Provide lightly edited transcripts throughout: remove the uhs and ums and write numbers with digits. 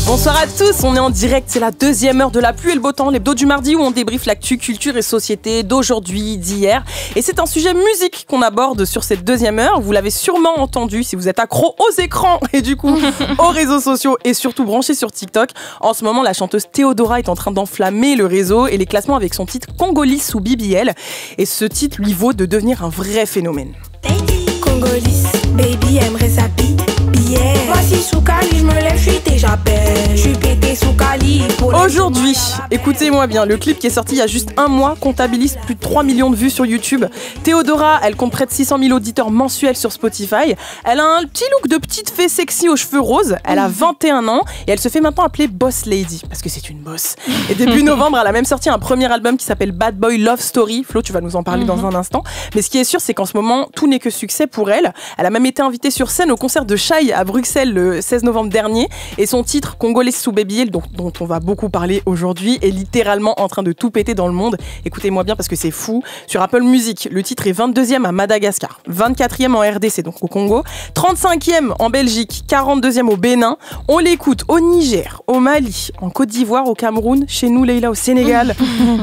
Bonsoir à tous, on est en direct, c'est la deuxième heure de la pluie et le beau temps, l'hebdo du mardi où on débriefe l'actu, culture et société d'aujourd'hui, d'hier. Et c'est un sujet musique qu'on aborde sur cette deuxième heure. Vous l'avez sûrement entendu si vous êtes accro aux écrans et du coup aux réseaux sociaux et surtout branché sur TikTok. En ce moment, la chanteuse Théodora est en train d'enflammer le réseau et les classements avec son titre Congolais sous BBL. Et ce titre lui vaut de devenir un vrai phénomène. Congolais, baby, aimerait sa billet. Voici sous Cali, je me lève, je suis déjà belle. Je suis pété sous Cali. Aujourd'hui, écoutez-moi bien, le clip qui est sorti il y a juste un mois comptabilise plus de 3 millions de vues sur YouTube. Théodora, elle compte près de 600 000 auditeurs mensuels sur Spotify. Elle a un petit look de petite fée sexy aux cheveux roses. Elle a 21 ans et elle se fait maintenant appeler Boss Lady parce que c'est une boss. Et début novembre, elle a même sorti un premier album qui s'appelle Bad Boy Love Story. Flo, tu vas nous en parler dans un instant. Mais ce qui est sûr, c'est qu'en ce moment, tout n'est que succès pour elle. Elle a même été invitée sur scène au concert de Shai à Bruxelles le 16 novembre dernier. Et son titre, Congolais sous BBL, dont on va beaucoup parler aujourd'hui, est littéralement en train de tout péter dans le monde. Écoutez-moi bien parce que c'est fou. Sur Apple Music, le titre est 22e à Madagascar, 24e en RDC, donc au Congo, 35e en Belgique, 42e au Bénin. On l'écoute au Niger, au Mali, en Côte d'Ivoire, au Cameroun, chez nous, Leïla, au Sénégal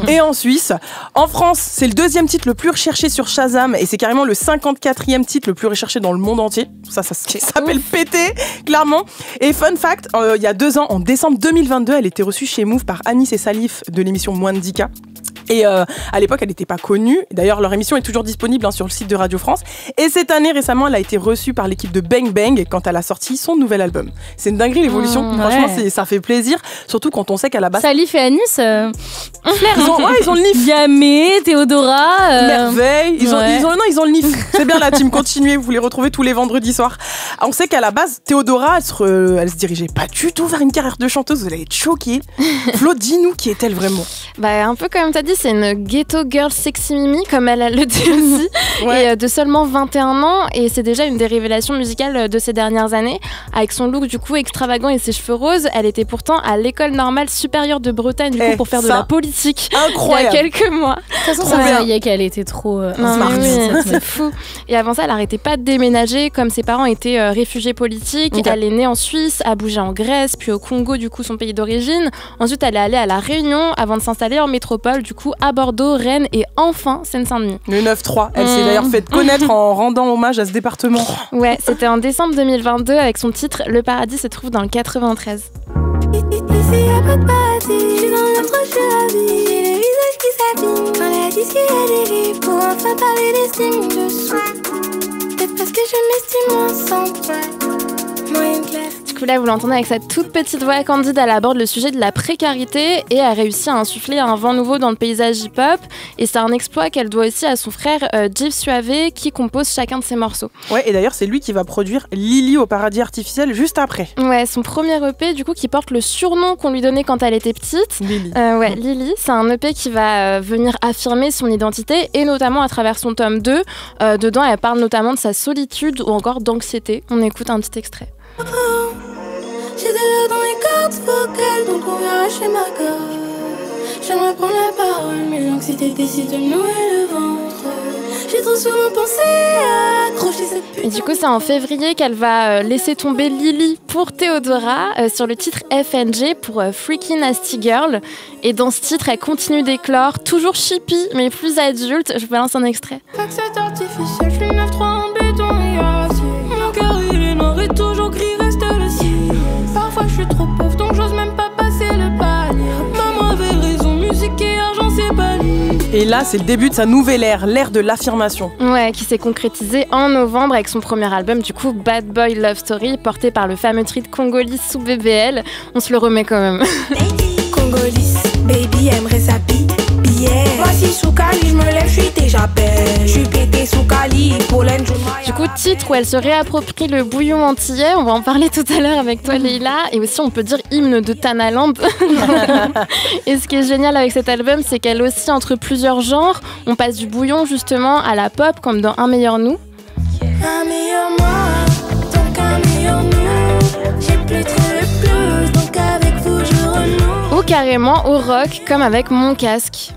et en Suisse. En France, c'est le deuxième titre le plus recherché sur Shazam et c'est carrément le 54e titre le plus recherché dans le monde entier. Ça s'appelle péter, clairement. Et fun fact, il y a 2 ans, en décembre 2022, elle était reçue chez Move par Anis et Salif de l'émission Mwandika. Et à l'époque, elle n'était pas connue. D'ailleurs, leur émission est toujours disponible sur le site de Radio France. Et cette année, récemment, elle a été reçue par l'équipe de Bang Bang quand elle a sorti son nouvel album. C'est une dinguerie, l'évolution. Franchement, ça fait plaisir. Surtout quand on sait qu'à la base... Salif et Anis, flair. Ils ont le nif. Yamé, Théodora... Merveille. Ils ont le nif. C'est bien la team, continuez. Vous les retrouvez tous les vendredis soirs. On sait qu'à la base, Théodora, elle se dirigeait pas du tout vers une carrière de chanteuse. Vous allez être choqués. Flo, dis-nous qui est-elle vraiment? Un peu comme tu as dit, c'est une ghetto girl sexy mimi, comme elle le dit aussi, et de seulement 21 ans. Et c'est déjà une des révélations musicales de ces dernières années. Avec son look du coup extravagant et ses cheveux roses, elle était pourtant à l'école normale supérieure de Bretagne du coup, pour faire de la politique. Incroyable. Il y a quelques mois. De toute façon, ça voyait qu'elle était trop smart. C'est fou. Et avant ça, elle n'arrêtait pas de déménager, comme ses parents étaient réfugiés politiques. Okay. Elle est née en Suisse, a bougé en Grèce, puis au Congo, du coup son pays d'origine. Ensuite, elle est allée à La Réunion avant de s'installer en métropole, du coup à Bordeaux, Rennes et enfin Seine-Saint-Denis. Le 9-3, elle s'est d'ailleurs fait connaître en rendant hommage à ce département. Ouais, c'était en décembre 2022 avec son titre Le Paradis se trouve dans le 93. Ici y'a pas de paradis, je suis dans le proche de la vie. J'ai le visage qui s'abîme quand la disque elle dérive. Pour enfin parler d'estime dessous. Peut-être parce que je m'estime moins sans moyenne classe. Du coup là vous l'entendez avec sa toute petite voix candide, elle aborde le sujet de la précarité et a réussi à insuffler un vent nouveau dans le paysage hip-hop, et c'est un exploit qu'elle doit aussi à son frère Jeff Suave qui compose chacun de ses morceaux. Ouais, et d'ailleurs c'est lui qui va produire Lily au Paradis Artificiel juste après. Ouais, son premier EP du coup qui porte le surnom qu'on lui donnait quand elle était petite. Lily. Lily, c'est un EP qui va venir affirmer son identité et notamment à travers son tome 2. Dedans elle parle notamment de sa solitude ou encore d'anxiété. On écoute un petit extrait. J'ai de l'eau dans les cordes vocales, donc on verra chez ma gorge. J'aimerais prendre la parole, mais l'anxiété décide de me nouer le ventre. J'ai trop souvent pensé à accrocher cette putain. Et du coup, c'est en février qu'elle va laisser tomber Lily pour Théodora sur le titre FNG pour Freaky Nasty Girl. Et dans ce titre, elle continue d'éclore, toujours chippie, mais plus adulte. Je vous balance un extrait. Pas que c'est artificiel, je suis 9-3 en béton et acier. Mon cœur il est noir et toujours gris reste le ciel. Parfois je suis trop pauvre donc j'ose même pas passer le palier. Maman avait raison, musique et argent c'est pas lié. Et là c'est le début de sa nouvelle ère, l'ère de l'affirmation. Ouais, qui s'est concrétisée en novembre avec son premier album du coup Bad Boy Love Story, porté par le fameux titre Congolais sous BBL. On se le remet quand même. Congolais, baby aimerait sa billet. Voici sous Cali, je me lève, je suis déjà belle. Je suis pété sous Cali, pollen, du coup, titre où elle se réapproprie le bouillon antillais. On va en parler tout à l'heure avec toi, Leïla. Et aussi, on peut dire hymne de Tanaland. Et ce qui est génial avec cet album, c'est qu'elle oscille entre plusieurs genres. On passe du bouillon, justement, à la pop, comme dans Un meilleur nous. Un meilleur moi, donc un meilleur nous. J'ai plus trop le blues, donc avec vous je renoue. Ou carrément au rock, comme avec Mon casque.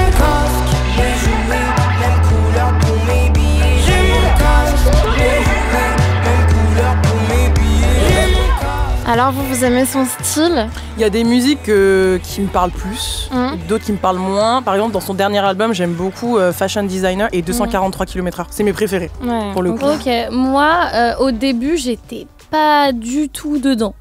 Alors, vous aimez son style? Il y a des musiques qui me parlent plus, d'autres qui me parlent moins. Par exemple, dans son dernier album, j'aime beaucoup Fashion Designer et 243 km/h. C'est mes préférés, pour le coup. Ok, moi, au début, j'étais pas du tout dedans.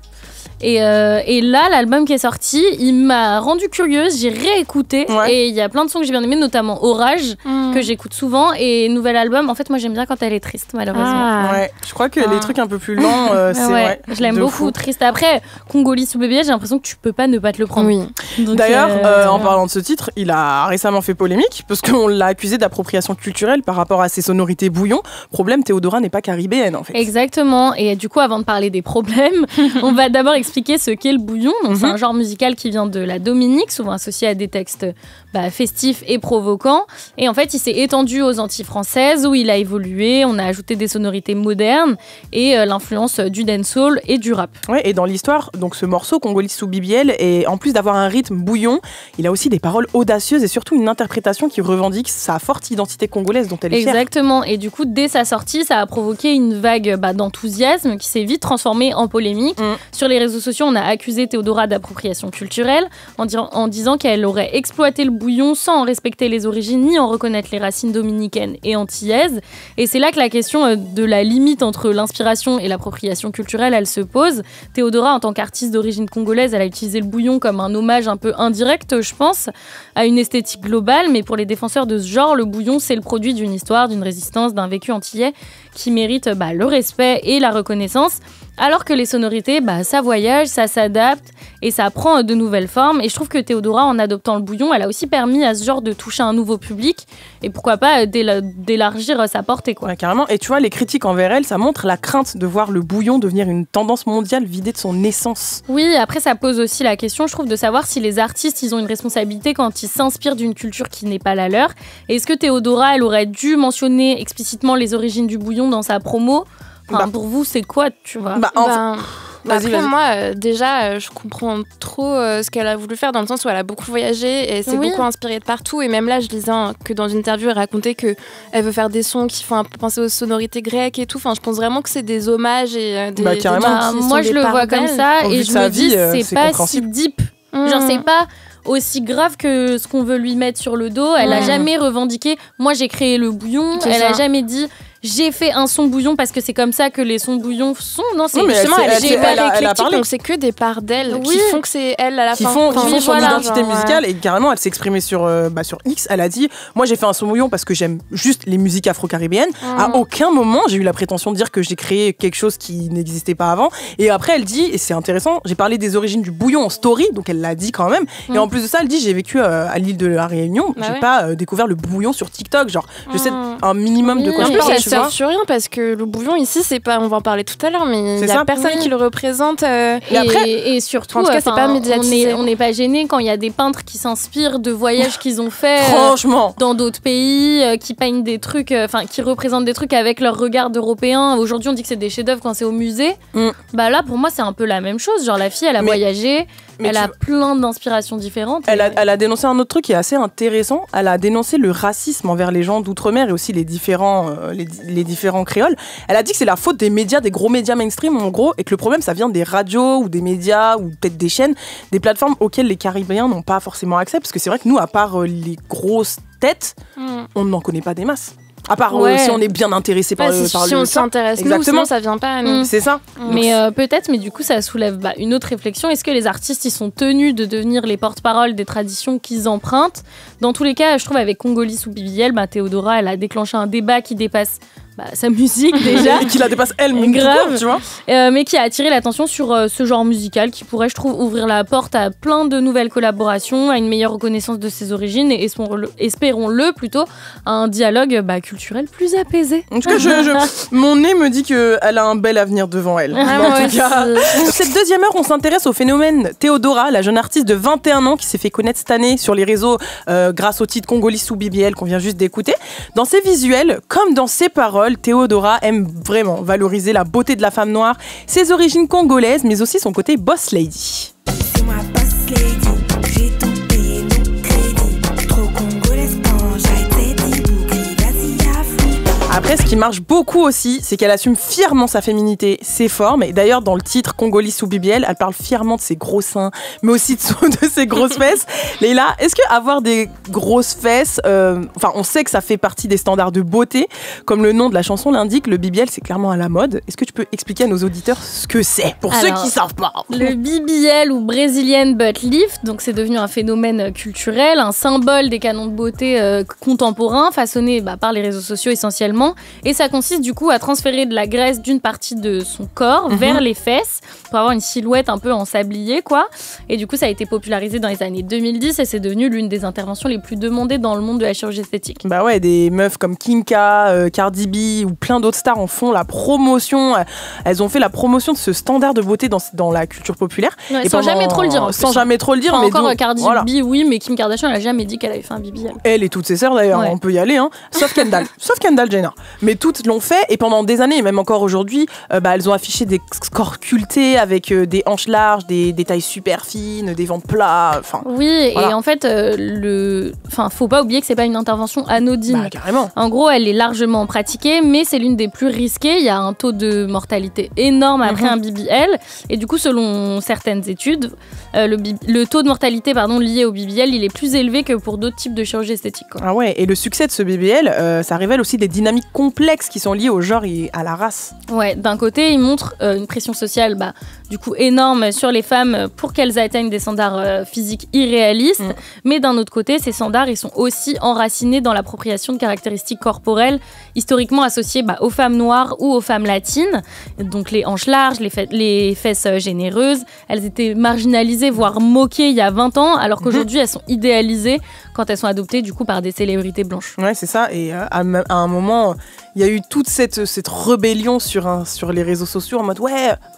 Et là, l'album qui est sorti, il m'a rendue curieuse, j'ai réécouté et il y a plein de sons que j'ai bien aimés, notamment Orage, que j'écoute souvent, et nouvel album, en fait moi j'aime bien quand elle est triste, malheureusement. Ouais, je crois que les trucs un peu plus lents, c'est vrai. Je l'aime beaucoup, triste. Après, Congolese ou Bébé, j'ai l'impression que tu peux pas ne pas te le prendre. Oui. Donc, d'ailleurs, en parlant de ce titre, il a récemment fait polémique, parce qu'on l'a accusé d'appropriation culturelle par rapport à ses sonorités bouillon. Problème, Théodora n'est pas caribéenne en fait. Exactement, et du coup avant de parler des problèmes, on va d'abord expliquer ce qu'est le bouillon. Donc, c'est un genre musical qui vient de la Dominique, souvent associé à des textes festifs et provocants. Et en fait, il s'est étendu aux Antilles françaises où il a évolué. On a ajouté des sonorités modernes et l'influence du dancehall et du rap. Ouais, et dans l'histoire, donc ce morceau Congolese sous BBL, et en plus d'avoir un rythme bouillon, il a aussi des paroles audacieuses et surtout une interprétation qui revendique sa forte identité congolaise dont elle est fière. Exactement. Et du coup, dès sa sortie, ça a provoqué une vague d'enthousiasme qui s'est vite transformée en polémique. Sur les réseaux sociaux, on a accusé Théodora d'appropriation culturelle en disant qu'elle aurait exploité le bouillon sans en respecter les origines ni en reconnaître les racines dominicaines et antillaises. Et c'est là que la question de la limite entre l'inspiration et l'appropriation culturelle, elle se pose. Théodora, en tant qu'artiste d'origine congolaise, elle a utilisé le bouillon comme un hommage un peu indirect, je pense, à une esthétique globale. Mais pour les défenseurs de ce genre, le bouillon, c'est le produit d'une histoire, d'une résistance, d'un vécu antillais qui mérite le respect et la reconnaissance. Alors que les sonorités, ça voyage, ça s'adapte et ça prend de nouvelles formes. Et je trouve que Théodora, en adoptant le bouillon, elle a aussi permis à ce genre de toucher un nouveau public et pourquoi pas d'élargir sa portée, quoi. Ouais, carrément. Et tu vois, les critiques envers elle, ça montre la crainte de voir le bouillon devenir une tendance mondiale vidée de son essence. Oui, après ça pose aussi la question, je trouve, de savoir si les artistes, ils ont une responsabilité quand ils s'inspirent d'une culture qui n'est pas la leur. Et est-ce que Théodora, elle aurait dû mentionner explicitement les origines du bouillon dans sa promo? Pour vous, c'est quoi, tu vois? Après, moi, déjà, je comprends trop ce qu'elle a voulu faire, dans le sens où elle a beaucoup voyagé et s'est beaucoup inspirée de partout. Et même là, je disais que dans une interview, elle racontait qu'elle veut faire des sons qui font un peu penser aux sonorités grecques et tout. Enfin, je pense vraiment que c'est des hommages et des moi, je le vois comme ça et je me dis, c'est pas si deep. Genre, c'est pas aussi grave que ce qu'on veut lui mettre sur le dos. Elle a jamais revendiqué, moi j'ai créé le bouillon. Elle a jamais dit, j'ai fait un son bouillon parce que c'est comme ça que les sons bouillons sont. Non, c'est justement, elle a parlé. Donc c'est que des parts d'elle qui font que c'est elle à la fin. Qui font son identité musicale. Et carrément, elle s'est exprimée sur X. Elle a dit, moi j'ai fait un son bouillon parce que j'aime juste les musiques afro-caribéennes. À aucun moment j'ai eu la prétention de dire que j'ai créé quelque chose qui n'existait pas avant. Et après elle dit, et c'est intéressant, j'ai parlé des origines du bouillon en story, donc elle l'a dit quand même. Et en plus de ça, elle dit, j'ai vécu à l'île de la Réunion, j'ai pas découvert le bouillon sur TikTok. Genre, je sais un minimum de quoi je parle. Ça sert sur rien parce que le bouillon ici, c'est pas, on va en parler tout à l'heure, mais il y a personne qui le représente. Et surtout, en tout cas, c'est pas médiatisé. On n'est pas gêné quand il y a des peintres qui s'inspirent de voyages qu'ils ont fait dans d'autres pays, qui peignent des trucs, qui représentent des trucs avec leur regard d'Européens. Aujourd'hui, on dit que c'est des chefs-d'œuvre quand c'est au musée. Là, pour moi, c'est un peu la même chose. Genre, la fille, elle a voyagé. Elle a plein d'inspirations différentes. Elle a dénoncé un autre truc qui est assez intéressant. Elle a dénoncé le racisme envers les gens d'outre-mer et aussi les différents créoles. Elle a dit que c'est la faute des médias, des gros médias mainstream en gros, et que le problème ça vient des radios ou des médias ou peut-être des chaînes, des plateformes auxquelles les Caribéens n'ont pas forcément accès. Parce que c'est vrai que nous, à part les grosses têtes, on n'en connaît pas des masses. À part si on est bien intéressé par le si on s'intéresse, nous, sinon ça vient pas à nous. C'est ça. Mais peut-être, mais du coup, ça soulève une autre réflexion. Est-ce que les artistes, ils sont tenus de devenir les porte-parole des traditions qu'ils empruntent? Dans tous les cas, je trouve, avec Congolese ou BBL, Théodora, elle a déclenché un débat qui dépasse sa musique déjà. Et qui la dépasse elle-même, grave, tu vois. Mais qui a attiré l'attention sur ce genre musical qui pourrait, je trouve, ouvrir la porte à plein de nouvelles collaborations, à une meilleure reconnaissance de ses origines et espérons-le plutôt, à un dialogue culturel plus apaisé. En tout cas, mon nez me dit qu'elle a un bel avenir devant elle. En tout cas, dans cette deuxième heure, on s'intéresse au phénomène Théodora, la jeune artiste de 21 ans qui s'est fait connaître cette année sur les réseaux grâce au titre Congolese sous BBL qu'on vient juste d'écouter. Dans ses visuels, comme dans ses paroles, Théodora aime vraiment valoriser la beauté de la femme noire, ses origines congolaises, mais aussi son côté boss lady. C'est moi boss lady, j'ai tout payé nos crédits. Trop congolaise quand j'ai été dit, vas-y à fou. Après, ce qui marche beaucoup aussi, c'est qu'elle assume fièrement sa féminité, ses formes. Et d'ailleurs, dans le titre Congolese sous BBL, elle parle fièrement de ses gros seins, mais aussi de ses grosses fesses. Leïla, est-ce que avoir des grosses fesses, on sait que ça fait partie des standards de beauté, comme le nom de la chanson l'indique, le BBL c'est clairement à la mode. Est-ce que tu peux expliquer à nos auditeurs ce que c'est, pour ceux qui savent pas? Le BBL ou Brazilian Butt Lift, donc c'est devenu un phénomène culturel, un symbole des canons de beauté contemporains, façonnés par les réseaux sociaux essentiellement. Et ça consiste du coup à transférer de la graisse d'une partie de son corps vers les fesses pour avoir une silhouette un peu en sablier, quoi. Et du coup, ça a été popularisé dans les années 2010 et c'est devenu l'une des interventions les plus demandées dans le monde de la chirurgie esthétique. Bah ouais, des meufs comme Kim K, Cardi B ou plein d'autres stars en font la promotion. Elles ont fait la promotion de ce standard de beauté dans la culture populaire. Ouais, et sans jamais trop le dire. Jamais trop le dire. Enfin, mais encore donc, Cardi B, oui, mais Kim Kardashian, elle a jamais dit qu'elle avait fait un BBL. Elle et toutes ses sœurs d'ailleurs, on peut y aller, hein. Sauf Kendall Jenner. Mais toutes l'ont fait et pendant des années, et même encore aujourd'hui, elles ont affiché des corps sculptés avec des hanches larges, des tailles super fines, des ventres plats. Oui, voilà. Et en fait, faut pas oublier que c'est pas une intervention anodine. Bah, carrément. En gros, elle est largement pratiquée, mais c'est l'une des plus risquées. Il y a un taux de mortalité énorme après un BBL. Et du coup, selon certaines études, le taux de mortalité lié au BBL, il est plus élevé que pour d'autres types de chirurgie esthétique, quoi. Ah ouais, et le succès de ce BBL, ça révèle aussi des dynamiques complexes qui sont liées au genre et à la race. Ouais, d'un côté, il montre une pression sociale du coup énorme sur les femmes pour qu'elles atteignent des standards physiques irréalistes, mais d'un autre côté, ces standards, ils sont aussi enracinés dans l'appropriation de caractéristiques corporelles historiquement associées aux femmes noires ou aux femmes latines. Donc les hanches larges, les fesses généreuses, elles étaient marginalisées, voire moquées il y a 20 ans, alors qu'aujourd'hui, elles sont idéalisées quand elles sont adoptées du coup par des célébrités blanches. Ouais, c'est ça. Et à un moment, il y a eu toute cette rébellion sur les réseaux sociaux en mode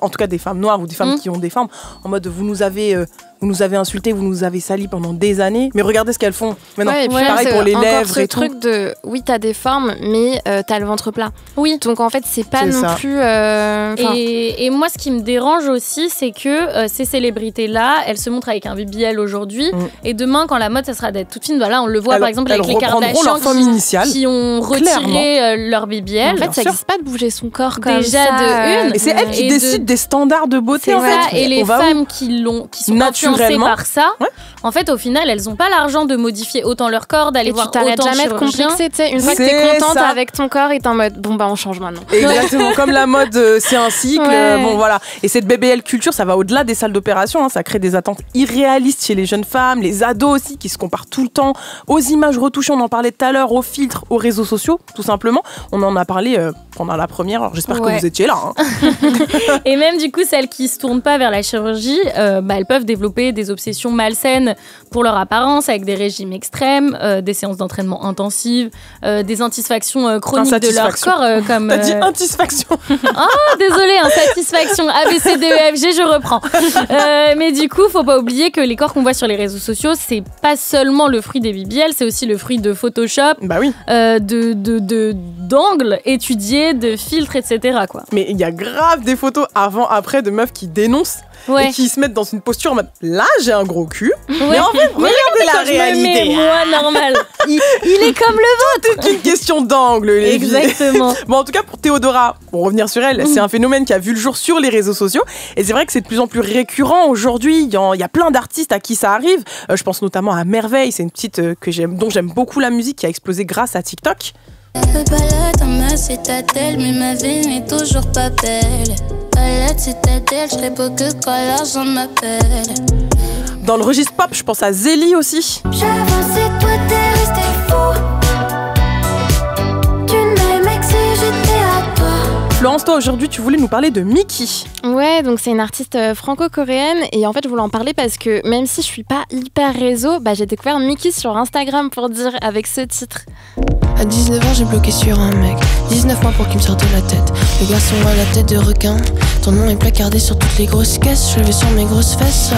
en tout cas des femmes noires ou des femmes qui ont des formes, en mode vous nous avez insultés, vous nous avez salis pendant des années, mais regardez ce qu'elles font maintenant. Ouais, pareil pour les lèvres ce et tout. truc de oui, t'as des formes, mais t'as le ventre plat. Oui. Donc en fait, c'est pas non plus. Et moi, ce qui me dérange aussi, c'est que ces célébrités-là, elles se montrent avec un BBL aujourd'hui, et demain, quand la mode, ça sera d'être toute fine. Voilà, on le voit par exemple avec les Kardashian qui ont retiré leur BBL. En fait, ça n'existe pas de bouger son corps comme déjà ça. De une. Et c'est elles qui décident des standards de beauté en fait. Et les femmes qui sont influencées par ça, en fait, au final, elles n'ont pas l'argent de modifier autant leur corps, d'aller voir autant de chirurgiens. Jamais de complexer, tu sais. Une fois que t'es contente avec ton corps, et t'es en mode on change maintenant. Exactement, comme la mode, c'est un cycle. Bon voilà. Et cette BBL culture, ça va au-delà des salles d'opération. Ça crée des attentes irréalistes chez les jeunes femmes, les ados aussi qui se comparent tout le temps aux images retouchées. On en parlait tout à l'heure, aux filtres, aux réseaux sociaux, tout simplement. On en a parlé pendant la première. Alors, j'espère que vous étiez là. Et même du coup, celles qui se tournent pas vers la chirurgie, elles peuvent développer des obsessions malsaines pour leur apparence, avec des régimes extrêmes, des séances d'entraînement intensives, des insatisfactions chroniques de leur corps. T'as dit insatisfaction. Oh, désolée, insatisfaction. A, B, C, D, E, F, G, je reprends. Mais du coup, faut pas oublier que les corps qu'on voit sur les réseaux sociaux, c'est pas seulement le fruit des BBL, c'est aussi le fruit de Photoshop, d'angles étudiés, de filtres, etc., quoi. Mais il y a grave des photos avant-après de meufs qui dénoncent et qui se mettent dans une posture en mode là j'ai un gros cul, mais en fait regardez la réalité. Moi normal. Il est comme le vôtre. C'est une question d'angle. Exactement. Bon, en tout cas pour Théodora, pour revenir sur elle, c'est un phénomène qui a vu le jour sur les réseaux sociaux et c'est vrai que c'est de plus en plus récurrent aujourd'hui. Il y a plein d'artistes à qui ça arrive. Je pense notamment à Merveille, c'est une petite dont j'aime beaucoup la musique, qui a explosé grâce à TikTok. Je balade dans ma citadelle, mais ma vie n'est toujours pas belle. Balade citadelle, je serai beau que quand l'argent m'appelle. Dans le registre pop, je pense à Zélie aussi. J'avance et toi t'es resté fou. Tu m'aimais que si j'étais à toi. Florence, toi aujourd'hui tu voulais nous parler de Miki. Ouais, donc c'est une artiste franco-coréenne et en fait je voulais en parler parce que même si je suis pas hyper réseau, j'ai découvert Miki sur Instagram pour dire avec ce titre. À 19 ans j'ai bloqué sur un mec, 19 mois pour qu'il me sorte de la tête. Le garçon a la tête de requin, ton nom est placardé sur toutes les grosses caisses. Je vais sur mes grosses fesses,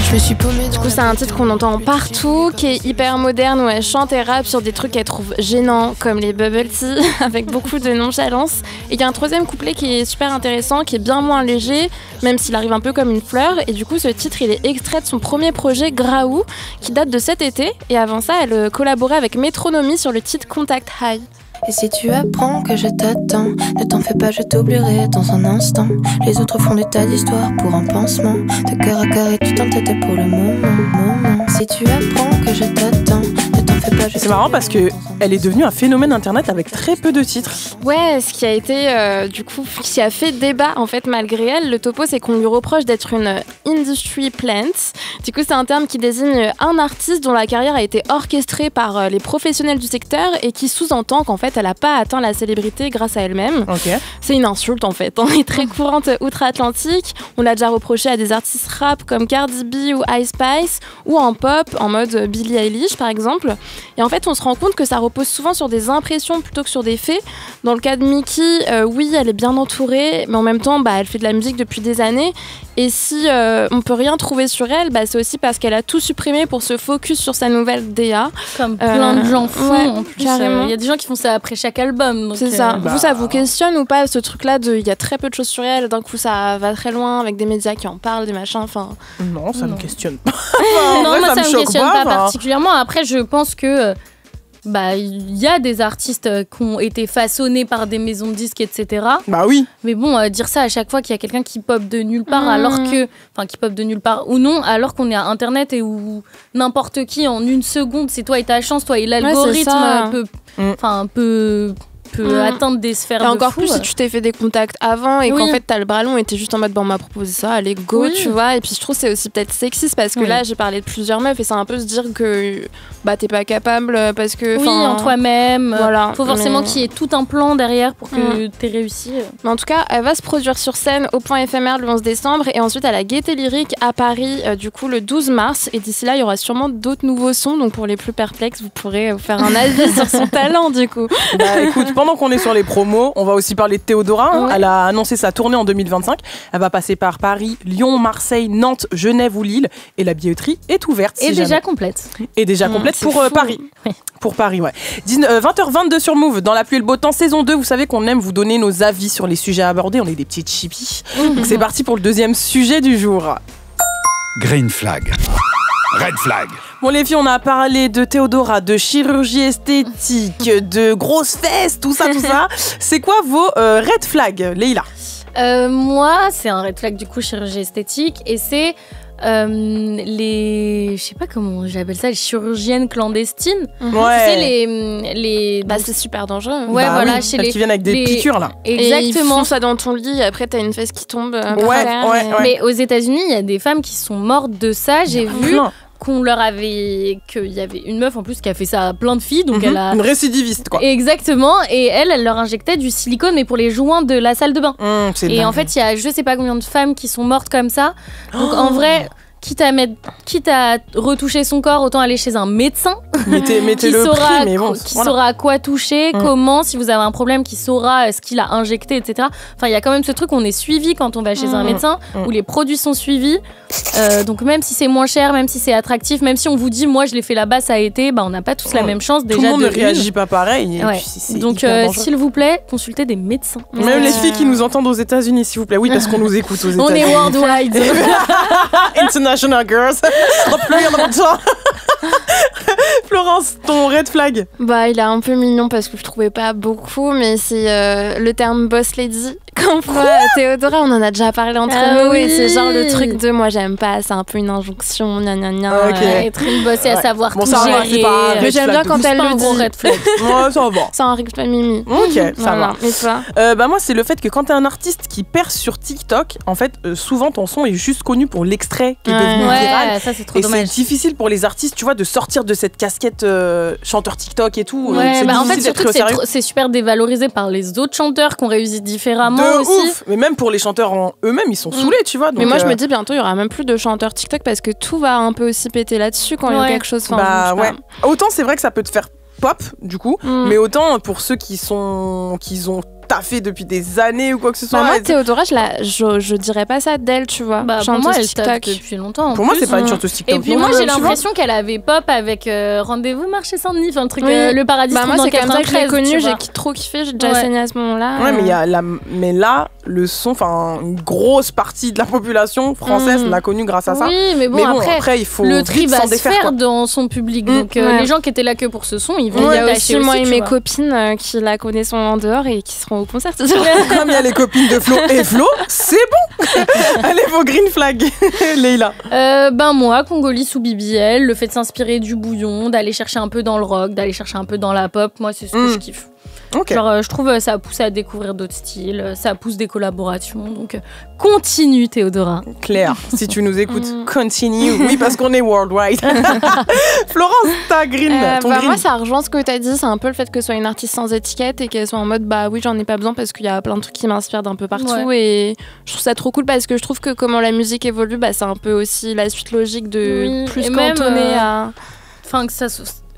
je me suis paumée. Du coup c'est un titre qu'on entend partout, qui est hyper moderne, où elle chante et rappe sur des trucs qu'elle trouve gênants, comme les bubble tea, avec beaucoup de nonchalance. Et il y a un troisième couplet qui est super intéressant, qui est bien moins léger, même s'il arrive un peu comme une fleur. Et du coup ce titre il est extrait de son premier projet Graou, qui date de cet été. Et avant ça elle collaborait avec Métronomie sur le titre Contact High. Et si tu apprends que je t'attends, ne t'en fais pas, je t'oublierai dans un instant. Les autres font des tas d'histoires pour un pansement. De cœur à cœur et tout en tête pour le moment. Si tu apprends que je t'attends, ne t'en fais pas, je C'est marrant parce que elle est devenue un phénomène internet avec très peu de titres. Ouais, ce qui a été du coup, qui a fait débat en fait malgré elle. Le topo, c'est qu'on lui reproche d'être une industry plant. Du coup, c'est un terme qui désigne un artiste dont la carrière a été orchestrée par les professionnels du secteur et qui sous-entend qu'en fait, elle n'a pas atteint la célébrité grâce à elle-même. Ok. C'est une insulte en fait. Elle est très courante outre-Atlantique. On l'a déjà reproché à des artistes rap comme Cardi B ou Ice Spice, ou en pop en mode Billie Eilish par exemple. Et en fait, on se rend compte que ça repose souvent sur des impressions plutôt que sur des faits. Dans le cas de Miki, oui, elle est bien entourée, mais en même temps, elle fait de la musique depuis des années. Et si on peut rien trouver sur elle, c'est aussi parce qu'elle a tout supprimé pour se focus sur sa nouvelle DA. Comme plein de gens font. Ouais, en plus, carrément. y a des gens qui font ça après chaque album. C'est ça. Vous, ça vous questionne ou pas ce truc-là de il y a très peu de choses sur elle, d'un coup ça va très loin avec des médias qui en parlent, des machins, enfin. Non, ça me questionne pas. Non, moi ça me choque questionne pas enfin. particulièrement. Après, je pense que il y a des artistes qui ont été façonnés par des maisons de disques, etc. Bah oui. Mais bon, dire ça à chaque fois qu'il y a quelqu'un qui pop de nulle part, alors que, enfin, qui pop de nulle part ou non, alors qu'on est à Internet et où n'importe qui en une seconde, c'est toi et ta chance, toi et l'algorithme peut atteindre des sphères et de encore fou. plus si tu t'es fait des contacts avant et qu'en fait t'as le bras long et t'es juste en mode on m'a proposé ça, allez go, tu vois. Et puis je trouve que c'est aussi peut-être sexiste parce que là j'ai parlé de plusieurs meufs et c'est un peu se dire que t'es pas capable parce que en toi-même, voilà. Faut forcément qu'il y ait tout un plan derrière pour que t'aies réussi. Mais en tout cas, elle va se produire sur scène au Point éphémère le 11 décembre et ensuite à la Gaîté Lyrique à Paris du coup le 12 mars. Et d'ici là, il y aura sûrement d'autres nouveaux sons. Donc pour les plus perplexes, vous pourrez vous faire un avis sur son talent du coup. Écoute, pendant qu'on est sur les promos, on va aussi parler de Théodora. Elle a annoncé sa tournée en 2025. Elle va passer par Paris, Lyon, Marseille, Nantes, Genève ou Lille. Et la billetterie est ouverte. Et déjà complète. Et déjà complète pour Paris. Oui. Pour Paris, ouais. 20h22 sur Move. Dans la pluie et le beau temps, saison 2, vous savez qu'on aime vous donner nos avis sur les sujets abordés. On est des petites chippies. Donc c'est parti pour le deuxième sujet du jour. Green flag. Red flag. Bon les filles, on a parlé de Théodora, de chirurgie esthétique, de grosses fesses, tout ça. C'est quoi vos red flags, Leïla? Moi, c'est un red flag du coup chirurgie esthétique et c'est je sais pas comment j'appelle ça, les chirurgiennes clandestines. Ouais. Tu sais les c'est super dangereux. Ouais, voilà, oui, chez celles qui viennent avec des piqûres là. Exactement. Et ils font ça dans ton lit et après t'as une fesse qui tombe. Ouais. Mais aux États-Unis, il y a des femmes qui sont mortes de ça. J'ai vu qu'il y avait une meuf en plus qui a fait ça à plein de filles, donc elle a une récidiviste quoi. Exactement, et elle leur injectait du silicone mais pour les joints de la salle de bain. C'est et en fait, il y a je sais pas combien de femmes qui sont mortes comme ça. Donc en vrai, quitte à retoucher son corps, autant aller chez un médecin mettez qui le saura prix, mais bon, saura à quoi toucher, comment, si vous avez un problème, qui saura ce qu'il a injecté, etc. Enfin, il y a quand même ce truc, on est suivi quand on va chez un médecin, où les produits sont suivis. Donc même si c'est moins cher, même si c'est attractif, même si on vous dit moi je l'ai fait là-bas, ça a été, on n'a pas tous la même chance déjà. Tout le monde de ne réagit pas pareil. Et puis, c'est donc s'il vous plaît, consultez des médecins. Même les filles qui nous entendent aux États-Unis, s'il vous plaît. Oui, parce qu'on nous écoute aux États-Unis. On est worldwide. International girls. Florence, ton red flag? Il est un peu mignon parce que je trouvais pas beaucoup, mais c'est le terme boss lady. Quand on voit Théodora, on en a déjà parlé entre nous et c'est genre le truc de moi j'aime pas, c'est un peu une injonction, gna gna gna. Être une boss et à savoir tout ça va, gérer. c'est pas un mais j'aime bien quand elle le dit. Red flag. Ouais, ça va. C'est un red flag mimi. Ok, ça va. Et toi? Moi, c'est le fait que quand t'es un artiste qui perce sur TikTok, en fait, souvent ton son est juste connu pour l'extrait qui est devenu viral. Ça c'est trop Et dommage. c'est difficile pour les artistes, tu vois, de sortir de cette casquette chanteur TikTok et tout. Ouais, c'est en fait, difficile d'être surtout au sérieux. que c'est super dévalorisé par les autres chanteurs qui ont réussi différemment De aussi. ouf. Mais même pour les chanteurs en eux-mêmes, ils sont saoulés, tu vois. Donc, mais moi je me dis bientôt il y aura même plus de chanteurs TikTok parce que tout va un peu aussi péter là-dessus quand il y a quelque chose. Autant c'est vrai que ça peut te faire pop du coup, mais autant pour ceux qui ont taffé depuis des années ou quoi que ce soit. Bah moi, Théodora, je dirais pas ça d'elle, tu vois. Bah, pour moi, elle taffe depuis longtemps. Pour moi, c'est pas une chanteuse TikTok. Et puis moi, j'ai l'impression qu'elle avait pop avec Rendez-vous Marché Saint-Denis, enfin le truc Le Paradis bah, moi, dans c'est comme ça que je l'ai 93, connue, j'ai trop kiffé, j'ai déjà saigné à ce moment-là. Ouais, mais là, le son, enfin, une grosse partie de la population française l'a connu grâce à ça. Oui, mais bon, après, il faut le tri va se défaire, faire dans son public. Donc les gens qui étaient là que pour ce son, ils vont y a aussi moi et mes copines qui la connaissent en dehors et qui seront au concert. Comme il y a les copines de Flo et Flo, c'est bon. Allez, vos green flags, Leïla. Ben moi, Congolais ou BBL, le fait de s'inspirer du bouillon, d'aller chercher un peu dans le rock, d'aller chercher un peu dans la pop, moi c'est ce que je kiffe. Okay. Genre, je trouve ça a poussé à découvrir d'autres styles, ça pousse des collaborations, donc continue Théodora. Claire, si tu nous écoutes, continue. Oui, parce qu'on est worldwide. Florence, ta green, ton green. Moi, ça rejoint ce que tu as dit, c'est un peu le fait que ce soit une artiste sans étiquette et qu'elle soit en mode bah oui, j'en ai pas besoin parce qu'il y a plein de trucs qui m'inspirent d'un peu partout et je trouve ça trop cool parce que je trouve que comment la musique évolue, bah, c'est un peu aussi la suite logique de plus cantonner à... Enfin, que ça...